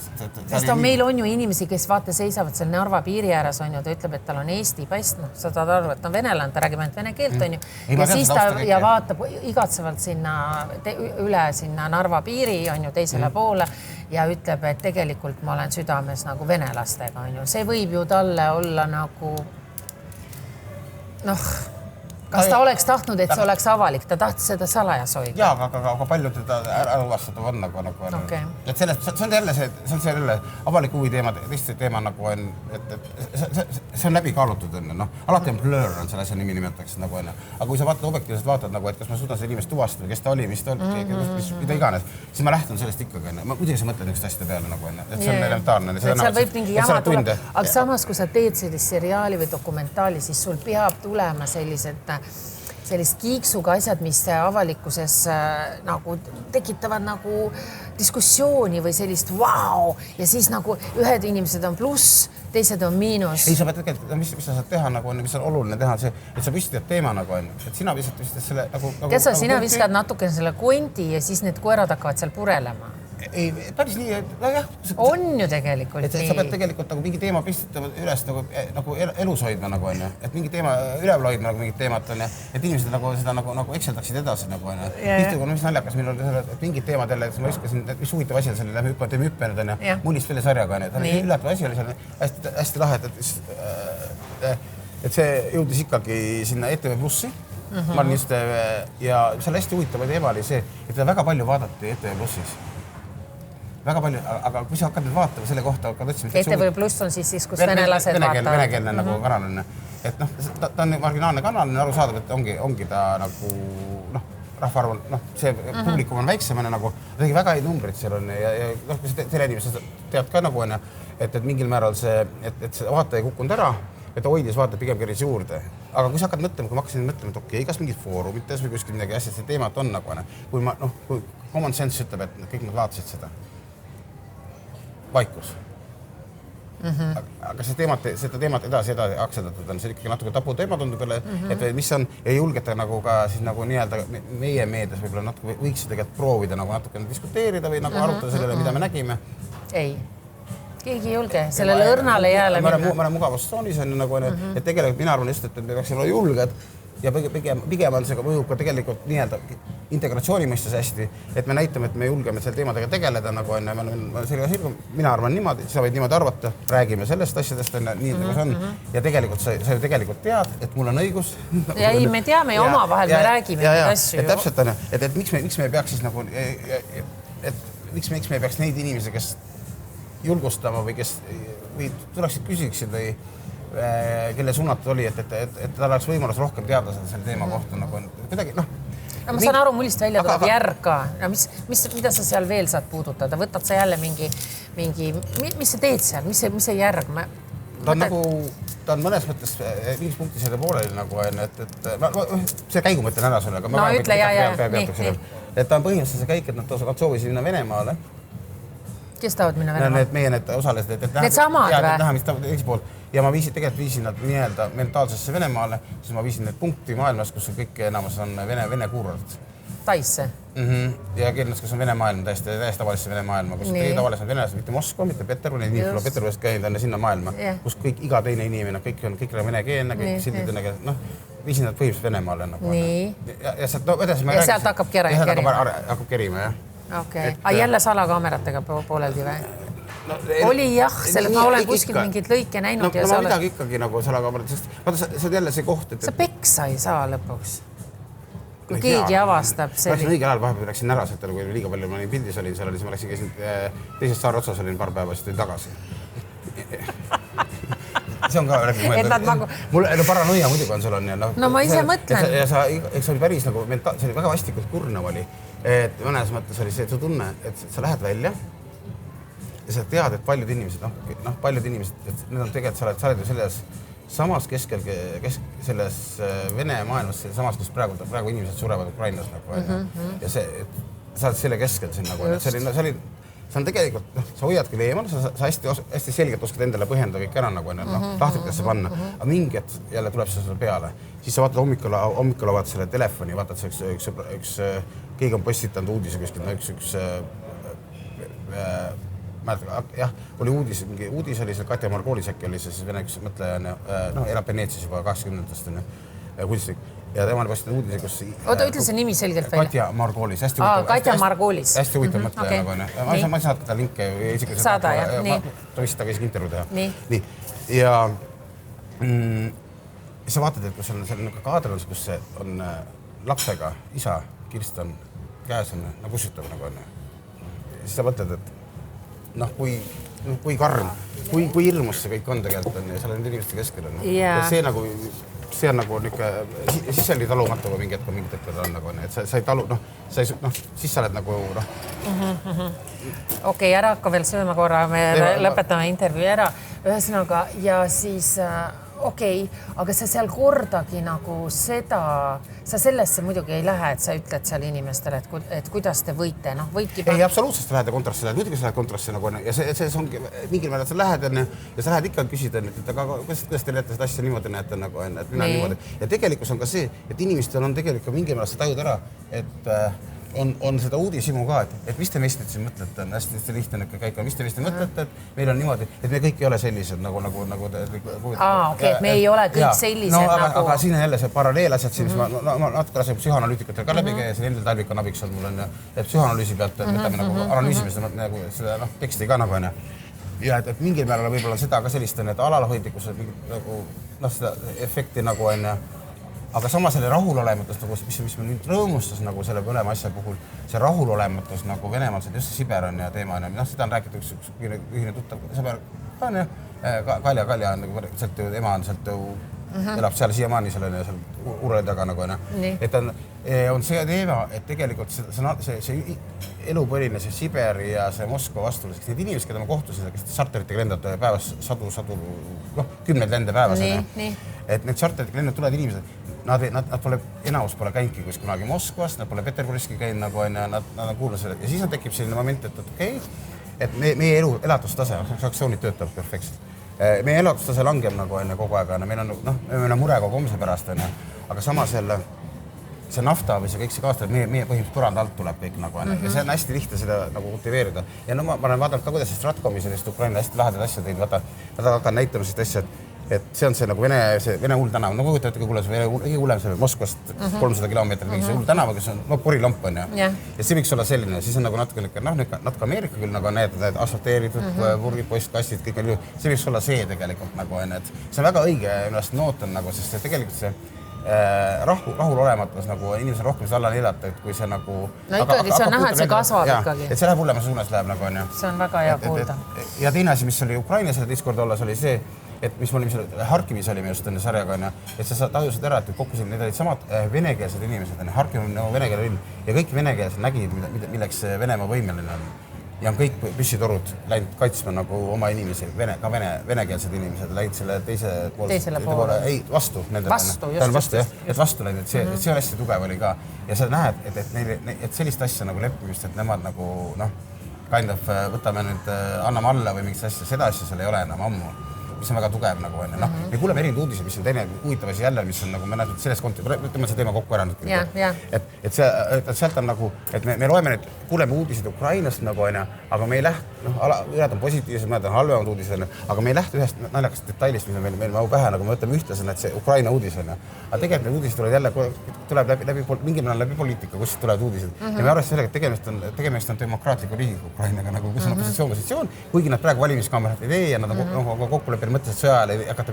Sest meil on ju inimesi, kes vaata seisavad seal Narva piiri ääres on ju, ta ütleb, et tal on Eesti pass, sa saad aru, et ta on venelane, ta räägib ainult vene keelt on ju. Ja siis ta vaatab igatsevalt üle sinna Narva piiri on ju teisele poole ja ütleb, et tegelikult ma olen südames nagu venelastega, on ju. See võib ju talle olla nagu kas ta oleks tahtnud, et see oleks avalik, ta tahtis seda salajas hoida? Jaa, aga palju teda ära uvastatav on nagu okay. Et sellest, see on jälle avalik huvi teema, teiste teema nagu on, et see on läbi kaalutud enne, alati on blur on selle asja nimi nimetatakse nagu enne, aga kui sa objektiivselt vaatad nagu, et kas ma suudan selle inimest tuvastada, kes ta oli, mis ta oli, mida iganes, siis ma lähtun sellest ikkagi enne, ma muidugi sa mõtled niisugust asjade peale nagu enne, et see on elementaarne. Seal võib mingi jama tulla, aga samas, kui sa teed sellist seriaali või dokumentaali, siis sul peab tulema sellist kiiksuga asjad, mis avalikkuses nagu tekitavad nagu diskussiooni või sellist vau ja siis nagu ühed inimesed on pluss, teised on miinus. Ei, sa pead tegelikult, mis sa saad teha nagu on, mis on oluline teha, see, et sa püstitad teema nagu on, et sina viskad selle nagu... Tead sa, sina viskad natukene selle kondi ja siis need koerad hakkavad seal purelema. ei, päris nii, jah. On ju tegelikult nii. Sa pead tegelikult nagu mingi teema pistitama üles nagu elus hoidma nagu on, et mingi teema üleval hoidma nagu mingid teemat on, et inimesed nagu seda nagu ekseldaksid edasi nagu on. Tihti, mis naljakas, meil oli et mingid teemad jälle, et ma viskasin, et mis huvitav asi on selle läbi teeme hüppe nüüd on ja mullist välja sarjaga on. Üllatav asi oli seal hästi lahe, et see jõudis ikkagi sinna ETV Plussi. Ma olin just ja seal hästi huvitav teema oli see, et väga palju vaadati ETV Plussis. Väga palju, aga kui sa hakkad nüüd vaatama selle kohta, hakkad otsima... ETV Plus on siis, kus venelased vaatavad. Venekeelne nagu kanal on. Et noh, ta on marginaalne kanal, aru saadab, et ongi ta nagu rahvaarv on, see publikum on väiksemane nagu, tegi väga häid numbrid seal on ja kui teleinimesed tead ka nagu on, et mingil määral see, et see vaataja ei kukkunud ära, et hoidis vaatajad pigem keris juurde. Aga kui sa hakkad mõtlema, kui ma hakkasin mõtlema, et okei, kas mingid foorumites või kuskil midagi asjad, see teemat on nagu, kui common sense ütleb, et kõik nad vaatasid seda. Vaikus. Aga seda teemat edasi akseldatud on, see ikkagi natuke tapu teema tundub jälle, et mis on, ei julgeta nagu ka siis nagu nii-öelda meie meedias võib-olla natuke võiksid tegelikult proovida nagu natuke diskuteerida või nagu arutada sellele, mida me nägime. Ei, keegi ei julge, sellele õrnale jääle minna. Ma olen mugavustsoonis on nagu, et tegelikult mina arvan just, et me peaks olla julged ja pigem on see mõjub ka tegelikult nii-öelda integratsiooni mõistes hästi, et me näitame, et me julgeme selle teemadega tegeleda nagu on, mina arvan niimoodi, sa võid niimoodi arvata, räägime sellest asjadest, nii nagu see on ja tegelikult sa tegelikult tead, et mul on õigus. Ja ei, me teame ja omavahel, me räägime neid asju. Et täpselt on, et miks me ei peaks siis nagu, et miks me ei peaks neid inimesi, kes julgustama või kes tuleksid küsiksid või kelle suunatud oli, et tal oleks võimalus rohkem teada selle teema kohta nagu on kuidagi, ma saan aru, mullist välja tuleb järg ka. Mida sa seal veel saad puudutada? Võtad sa jälle mingi mis sa teed seal? Mis see järg? Ta on mõnes mõttes mingis punktis selle pooleli nagu on, et see käigu mõtlen ära sulle, aga no ütle, et ta on põhimõtteliselt see käik, et nad soovisid minna Venemaale. Kes tahavad minna Venemaale? Meie need osalesid. Need samad või? Ja ma viisin nad nii-öelda mentaalsesse Venemaale, siis ma viisin need punkti maailmas, kus kõik enamus on Vene kuurort. Taisse? Ja keelnes, kus on Vene maailm, täiesti tavalisse Vene maailma, kus tavaliselt on venelased, mitte Moskva, mitte Peterburi, nii tuleb Peterburist käinud on sinna maailma, kus kõik iga teine inimene, kõik on vene keelne, kõik sildid on, viisin nad põhimõtteliselt Venemaale. Ja sealt hakkab kerima, jah. Okei. Jälle salakaameratega pooleldi või? Oli jah, selles ma olen kuskil mingid lõike näinud ja ma midagi ikkagi nagu salakaamerat, sest vaata, see on jälle see koht, et... Sa peksa ei saa lõpuks. Kui keegi avastab selline... Õige ajal vahepeal läksin ära, sest kui liiga palju ma pildis olin, seal oli, siis ma läksin käisin teisest saare otsas olin paar päeva, siis tulin tagasi. See on ka läbi mõeldud. Mul paranoia muidugi on sul on. No ma ise mõtlen. Ja see oli päris nagu, see oli väga vastikult kurnav oli, et mõnes mõttes oli see, et sa tunne, et sa lähed välja ja sa tead, et paljud inimesed, et need on tegelikult, sa oled ju selles samas keskel, selles Vene maailmas, samas, kus praegu inimesed surevad Ukrainas ja see, sa oled selle keskel siin nagu, see on tegelikult, sa hoiadki eemal, sa hästi selgelt oskad endale põhjendada kõik ära nagu, tahtritesse panna, aga mingi hetk jälle tuleb see sulle peale, siis sa vaatad hommikul vaatad selle telefoni, vaatad see üks keegi on postitanud uudise kuskil, üks jah, oli uudis oli seal Katja Margoolis äkki oli see siis vene üks mõtleja, elab Veneetsis juba 80-ndast kunstnik ja tema oli postitanud uudise, kus... Oota, ütle see nimi selgelt välja. Katja Margoolis, hästi huvitav. Katja Margoolis. Hästi huvitav mõtleja nagu, ma ei saada ta linke või isegi... Saada, jah, nii. Ta vist taga isegi intervjuu teha. Nii. Ja sa vaatad, et kus on selline kaader, kus on lapsega isa, Kirsten, käes on kussutav nagu on. Siis sa mõtled, et kui karm, kui hirmus see kõik on tegelikult on ja seal on inimeste keskel on. Ja see on nagu siis oli talumatu, kui mingid hetked on nagu on, et sa ei talu, siis sa oled nagu Okei, ära hakka veel sööma korra, me lõpetame intervjuu ära. Ühesõnaga, ja siis... Okei, aga sa seal kordagi nagu seda, sa sellesse muidugi ei lähe, et sa ütled seal inimestele, et kuidas te võite, võidki... Ei, absoluutselt lähed kontrasse, muidugi sa lähed kontrasse nagu on, ja see ongi mingil määral, et sa lähed ja sa lähed ikka küsida, et aga kuidas te näete seda asja niimoodi näete nagu on, et mina niimoodi. Ja tegelikkus on ka see, et inimestel on tegelikult mingil määral sa tajud ära, et on seda uudishimu ka, et mis te meist nüüd siin mõtlete, on hästi lihtne käik, mis te meist mõtlete, et meil on niimoodi, et me kõik ei ole sellised nagu okei, et me ei ole kõik sellised nagu... Aga siin on jälle see paralleelasjad, siin ma natuke laseb psühhanalüütikatel ka läbi käia, see Endel Talvik on abiks on mul on psühhanalüüsi pealt, võtame nagu analüüsime seda teksti ka nagu on ja et mingil määral võib-olla seda ka sellist on, et alalhoidlikkus nagu seda efekti nagu on aga samas selle rahulolematus, nagu, mis me nüüd rõõmustas nagu selle mõlema asja puhul, see rahulolematus nagu Venemaal, see just Siber on ja teema on ja seda on rääkinud üks ühine tuttav sõber on ja Kalja on nagu sealt ju, ema on sealt ju, elab seal siiamaani seal on ja seal Urele taga nagu on. Et on see teema, et tegelikult see elupõline, see Siberi ja see Moskva vastuliseks, need inimesed, keda ma kohtusin, kes charteritega lendavad päevas sadu, 10 lende päevas. Et need charteritega lendavad tulevad inimesed, nad pole, enamus pole käinudki kus kunagi Moskvas, nad pole Peterburiski käinud nagu on ja nad on kuulnud selle. Ja siis on tekib selline moment, et okei, et meie elatustase, sanktsioonid töötab perfektselt. Meie elatustase langeb nagu enne kogu aeg, meil on mure kogu homse pärast, aga sama see nafta või see kõik see kaastab, meie põhimõtteliselt põrand alt tuleb kõik nagu on ja see on hästi lihtne seda nagu kultiveerida. Ja ma olen vaadanud ka, kuidas see Stratkomi sellist Ukraina hästi lahedad asja teid, vaata, nad hakkavad näitama sellist asja, et see on see nagu Vene hull tänav, no kujutate, kuule, see kõige hullem see Moskvast 300 kilomeetrit, mingi see hull tänav, kes on porilamp on ja see võiks olla selline, siis on nagu natuke natuke Ameerika küll nagu need asfalteeritud purgid, postkastid, kõik on ju, see võiks olla see tegelikult nagu on, et see on väga õige, millest noot on nagu, sest tegelikult see rahulolematus nagu inimesel rohkem see alla neelata, et kui see nagu... No ikkagi see on näha, et see kasvab ikkagi. Et see läheb hullema suunas läheb nagu on ju. See on väga hea kuulda. Ja teine asi, mis oli Ukraina selle teistkord olles, oli see, et mis me olime seal Harkivis olime just enne sarjaga on, et sa tajusid ära, et kokku siin need olid samad venekeelsed inimesed, Harkiv on nagu venekeele linn ja kõik venekeelsed nägid, milleks Venemaa võimeline on. Ja on kõik püssitorud läinud kaitsma nagu oma inimesi, ka venekeelsed inimesed läid selle teisele poole, ei, vastu. Vastu, just. Et vastu läinud, et see on hästi tugev oli ka. Ja sa näed, et sellist asja nagu leppimist, et nemad nagu, kind of, võtame nüüd, anname alla või mingit asja, seda asja seal ei ole enam ammu. Mis on väga tugev nagu on. Me kuuleme erinevaid uudiseid, mis on teine huvitav asi jälle, mis on nagu me näeme selles kontekstis, ütleme see teema kokku ära nüüd. Et sealt on nagu, et me loeme need, kuuleme uudiseid Ukrainast nagu on, aga me ei läht, ühed on positiivsed, mõned on halvemad uudised, aga me ei lähtu ühest naljakast detailist, mis on meil mau pähe, nagu me võtame ühtlasena, et see Ukraina uudis on. Aga tegelikult need uudised tulevad jälle, tuleb mingil määral läbi poliitika, kus tulevad uudised. Ja me arvestame sellega, et tegemist on demokraatliku riigiga Ukrainaga, nagu kus on opositsioon, kuigi nad praegu valimiskaamerat ei tee ja nad on kokkuleppel mõttes, et sõjale ei hakata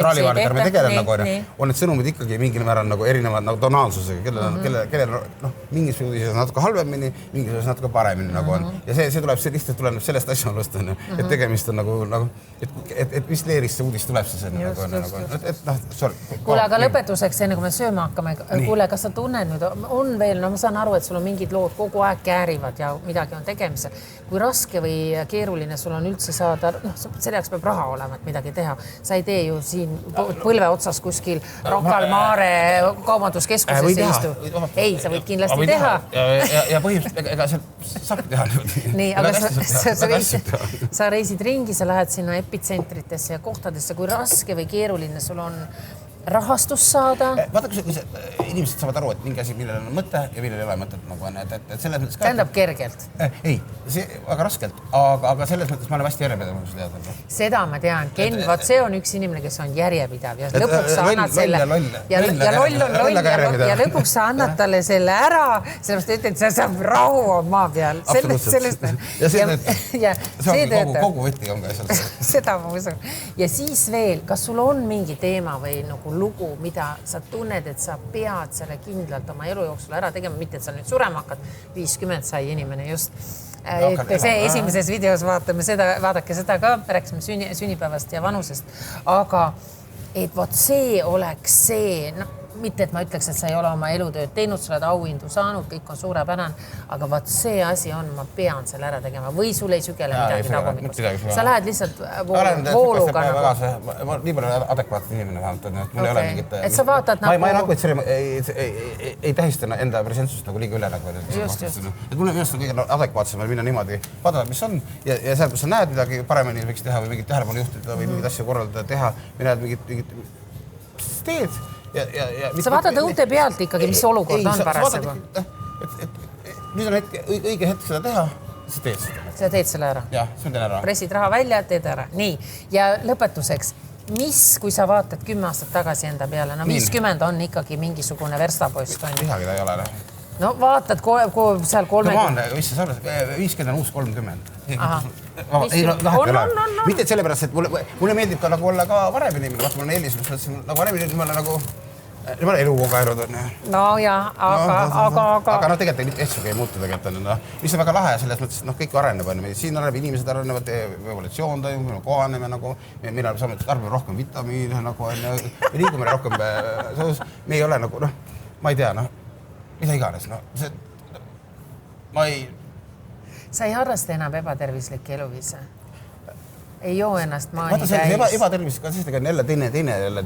traalivaarid ärme tegelema, on need sõnumid ikkagi mingil määral nagu erinevad nagu tonaalsusega, kellel mingis uudised on natuke halvemini, mingis natuke paremini nagu on. Ja see tuleb, see lihtsalt tuleneb sellest asjaolust, et tegemist on nagu, et mis leerist see uudis tuleb siis Kuule, aga lõpetuseks, enne kui me sööma hakkame, kuule, kas sa tunned nüüd, on veel, ma saan aru, et sul on mingid lood kogu aeg käärivad ja midagi on tegemisel. Kui raske või keeruline sul on üldse saada, selle jaoks peab raha olema, et midagi teha. Sa ei tee ju siin põlve otsas kuskil Rocca al Mare kaubanduskeskuses istu. Ei, sa võid kindlasti teha. Ja põhimõtteliselt, ega saab teha. Nii, aga sa reisid ringi, sa lähed sinna epitsentritesse ja kohtadesse, kui raske või keeruline sul on rahastust saada. Vaata, kui inimesed saavad aru, et mingi asi, millel on mõte ja millel ei ole mõtet nagu on, et selles mõttes ka... Tähendab kergelt? Ei, see väga raskelt, aga selles mõttes ma olen hästi järjepidav, kui sa tead. Seda ma tean. Ken, vaat see on üks inimene, kes on järjepidav ja lõpuks sa annad selle... Ja loll on loll ja lõpuks sa annad talle selle ära, sellepärast ütled, et see saab rahu on maa peal. Sellest... Ja see on kogu võtti on ka seal. Seda ma usun. Ja siis veel, kas sul on mingi teema või nagu lugu, mida sa tunned, et sa pead selle kindlalt oma elu jooksul ära tegema, mitte et sa nüüd surema hakkad, 50 sai inimene just. Et see esimeses videos vaadake seda ka, rääksime sünnipäevast ja vanusest, aga et vot see oleks see, mitte, et ma ütleks, et sa ei ole oma elutööd teinud, sa oled auhindu saanud, kõik on suurepärane, aga vaat see asi on, ma pean selle ära tegema või sul ei sügele midagi tagumikust. Sa lähed lihtsalt vooluga Ma nii palju adekvaatne inimene vähemalt, et mul ei ole mingit... Et sa vaatad nagu... Ma ei nagu, et ei tähista enda presentsust nagu liiga üle nagu. Et mul on kõige adekvaatsem minna niimoodi, vaadata, mis on ja seal, kus sa näed midagi paremini võiks teha või mingit tähelepanu juhtida või mingit asja korraldada, teha või näed mingit teed. Sa vaatad õunte pealt ikkagi, mis olukord on parasjagu. nüüd on õige hetk seda teha, sa teed seda. Sa teed selle ära? Jah, see on teen ära. Pressid raha välja, teed ära. Nii, ja lõpetuseks, kui sa vaatad 10 aastat tagasi enda peale, no 50 on ikkagi mingisugune verstapost. Midagi ta ei ole. No vaatad seal 30. Mis sa saad, 50 on uus 30. On. Mitte sellepärast, et mulle meeldib ka nagu olla ka varem inimene, vaata mul on eelis, nagu varem inimene, ma olen nagu ma olen elu kogu aeg on. No jah, aga no tegelikult asjagi ei muutu tegelikult on. Mis on väga lahe selles mõttes, et kõik areneb. Siin areneb, inimesed arenevad, evolutsioon toimub, kohaneme nagu, meil saame tarbime rohkem vitamiine nagu on, me liigume rohkem soos, me ei ole nagu, ma ei tea, mida iganes, ma ei... Sa ei harrasta enam ebatervislikke eluviise? Ei joo ennast maani täis. Vaata, see ebatervis, ka siis on jälle teine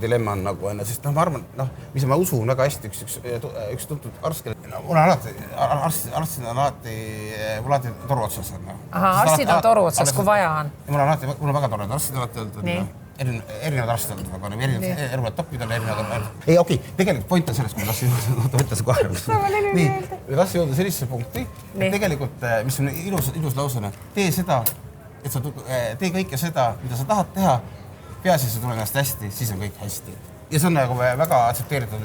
dilemma on nagu, sest ma arvan, mis ma usun väga hästi, üks tuntud arst, mul on alati toru otsas. Aha, arstid on toru otsas, kui vaja on. Mul on väga tore, arstid alati öeldud, erinevad arstid öeldud, erinevad topid on erinevad. Ei, okei, tegelikult point on selles, kui ma tahtsin see kohe. Nii, me tahtsin jõuda sellisesse punkti, et tegelikult, mis on ilus lausena, tee seda, et sa tee kõike seda, mida sa tahad teha, peaasi, sa tulen ennast hästi, siis on kõik hästi. Ja see on nagu väga atsepteeritud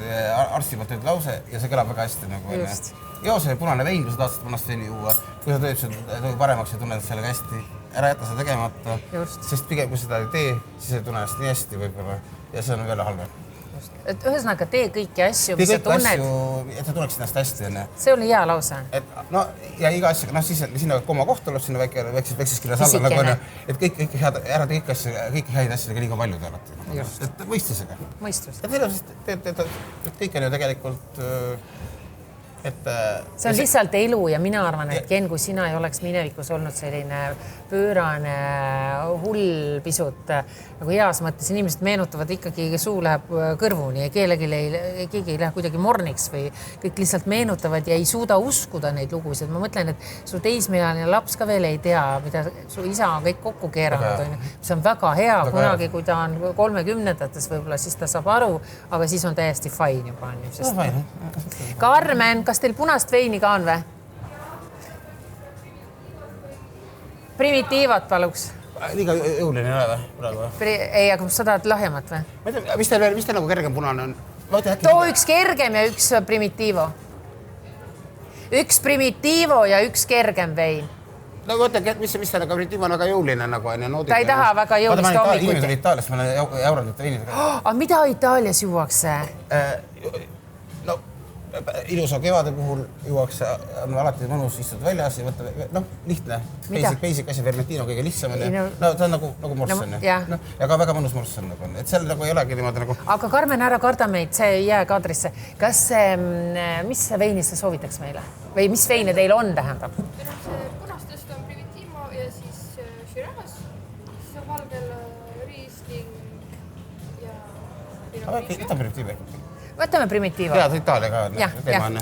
arsti poolt öeldud lause ja see kõlab väga hästi. Joo see punane vein, kui sa tahad seda punast veini juua, kui sa teed seda paremaks ja tunned sellega hästi, ära jätta seda tegemata, sest pigem kui seda ei tee, siis ei tunne ennast nii hästi võib-olla ja see on veel halvem. Et ühesõnaga tee kõiki asju, mis sa tunned. Et sa tunneks ennast hästi. See oli hea lause. No ja iga asjaga, siis sinna koma koht tuleb sinna väikses kirjas alla, et kõik ära tee kõiki häid asjadega liiga palju teelata. Et mõistusega. Mõistus. Et kõik on ju tegelikult... See on lihtsalt elu ja mina arvan, et Ken, kui sina ei oleks minevikus olnud selline pöörane hull pisut, nagu heas mõttes inimesed meenutavad ikkagi, suu läheb kõrvuni ja keegi ei lähe kuidagi morniks või kõik lihtsalt meenutavad ja ei suuda uskuda neid lugusid. Ma mõtlen, et su teismeealine laps ka veel ei tea, mida su isa on kõik kokku keeranud. See on väga hea, kunagi, kui ta on 30-ndates võib-olla, siis ta saab aru, aga siis on täiesti fine juba. Karmen, kas teil punast veini ka on või? Primitiivat paluks. Liiga jõuline ei ole praegu? Ei, aga sa tahad lahjemat või? Ma ei tea, mis teil nagu kergem punane on? Too üks kergem ja üks primitiivo. Üks primitiivo ja üks kergem vein. No mõtle, mis ta nagu primitiivo on väga jõuline nagu. Ta ei taha väga jõulist hommikuti. Inimesed on Itaalias, ma olen jauranud veinid. Aga mida Itaalias juuakse? No, ilusa kevade puhul juuakse, on alati mõnus istuda väljas ja võtta, lihtne, basic asi, vermentino kõige lihtsam. No ta on nagu morss. Ja ka väga mõnus morss on. Et seal nagu ei olegi niimoodi nagu... Aga Karmen, ära karda meid, see ei jää kaadrisse. Mis veini sa soovitaks meile? Või mis veine teil on, tähendab? Punastest on Primitivo ja siis Shiraz, siis on valgel Riesling ja... Võta Primitivo. Võtame Primitivo. Jaa, Itaalia ka teema on.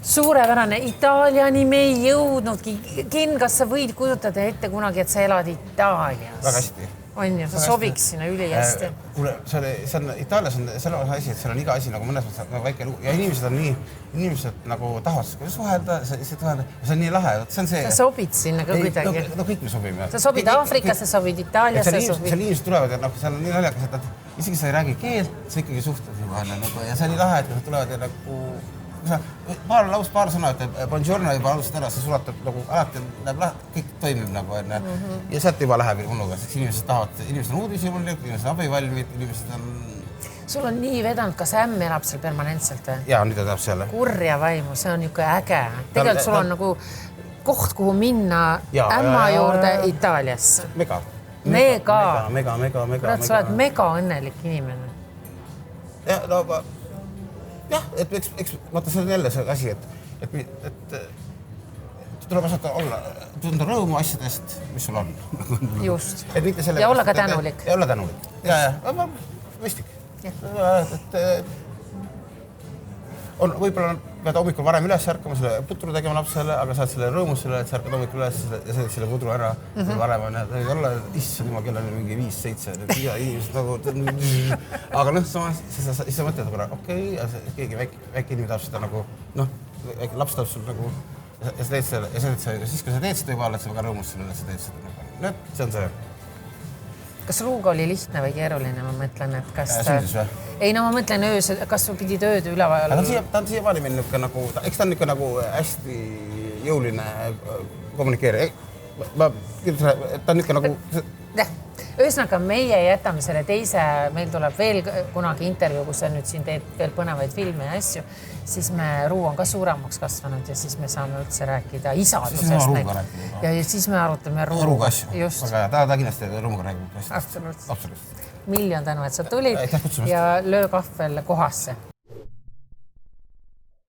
Suurepärane. Itaaliani me ei jõudnudki. Ken, kas sa võid kujutada ette kunagi, et sa elad Itaalias? Väga hästi. On ju, sa sobiks sinna üli hästi. Itaalias on selle asi, et seal on iga asi nagu mõnes mõttes nagu väike lugu. Ja inimesed on nii, inimesed nagu tahavad suhelda, see on nii lahe. Sa sobid sinna ka kuidagi. No kõik me sobime. Sa sobid Aafrikasse, sa sobid Itaaliasse. Seal inimesed tulevad ja seal on nii naljakas, et isegi sa ei räägi keelt, sa ikkagi suhtled nii vahel. Ja see on nii lahe, et nad tulevad ja nagu... Paar sõna, et bonjourno juba alustat ära, siis ulatab nagu alati läheb lahti, kõik toimib nagu enne. Ja sealt juba läheb mulluga, sest inimesed tahavad, inimesed on uudisi mullik, inimesed on abivalmid, inimesed on... Sul on nii vedanud, kas ämm elab seal permanentselt või? Jaa, nüüd ta tahab seal. Kurja vaimu, see on niisugune äge. Tegelikult sul on nagu koht, kuhu minna ämma juurde Itaaliasse. Mega. Kurat, sa oled mega õnnelik inimene. Jah, et vaata, see on jälle see asi, et tuleb osata olla, tunda rõõmu asjadest, mis sul on. Just. Ja olla ka tänulik. Ja olla tänulik. Ja, mõistlik. Võib-olla pead hommikul varem üles ärkama, selle putru tegema lapsele, aga saad selle rõõmus selle, et sa ärkad hommikul üles ja sööd selle pudru ära. Varem on ei olla, issand jumal, kell on mingi 5-7, inimesed nagu... Aga noh, siis sa mõtled korra, okei, keegi väike inimene tahab seda nagu, noh, laps tahab sul nagu, ja sa teed selle, ja siis, kui sa teed seda juba, oled sa väga rõõmus selle, et sa teed seda. Noh, see on see. Kas Ruuga oli lihtne või keeruline, ma mõtlen, et kas... Sündis või? Ei, no ma mõtlen öös, kas sa pidid ööd üleval... Ta on siiamaani meil nagu, eks ta on niisugune nagu hästi jõuline kommunikeerija. Ta on niisugune nagu... Ühesõnaga, meie jätame selle teise, meil tuleb veel kunagi intervjuu, kus sa nüüd siin teed veel põnevaid filme ja asju, siis Ruu on ka suuremaks kasvanud ja siis me saame üldse rääkida isadusest. Ja siis me arutame Ruuga asju. Just. Ta kindlasti Ruuga räägib. Absoluutselt. Miljon tänu, et sa tulid ja löö kahvel kohasse.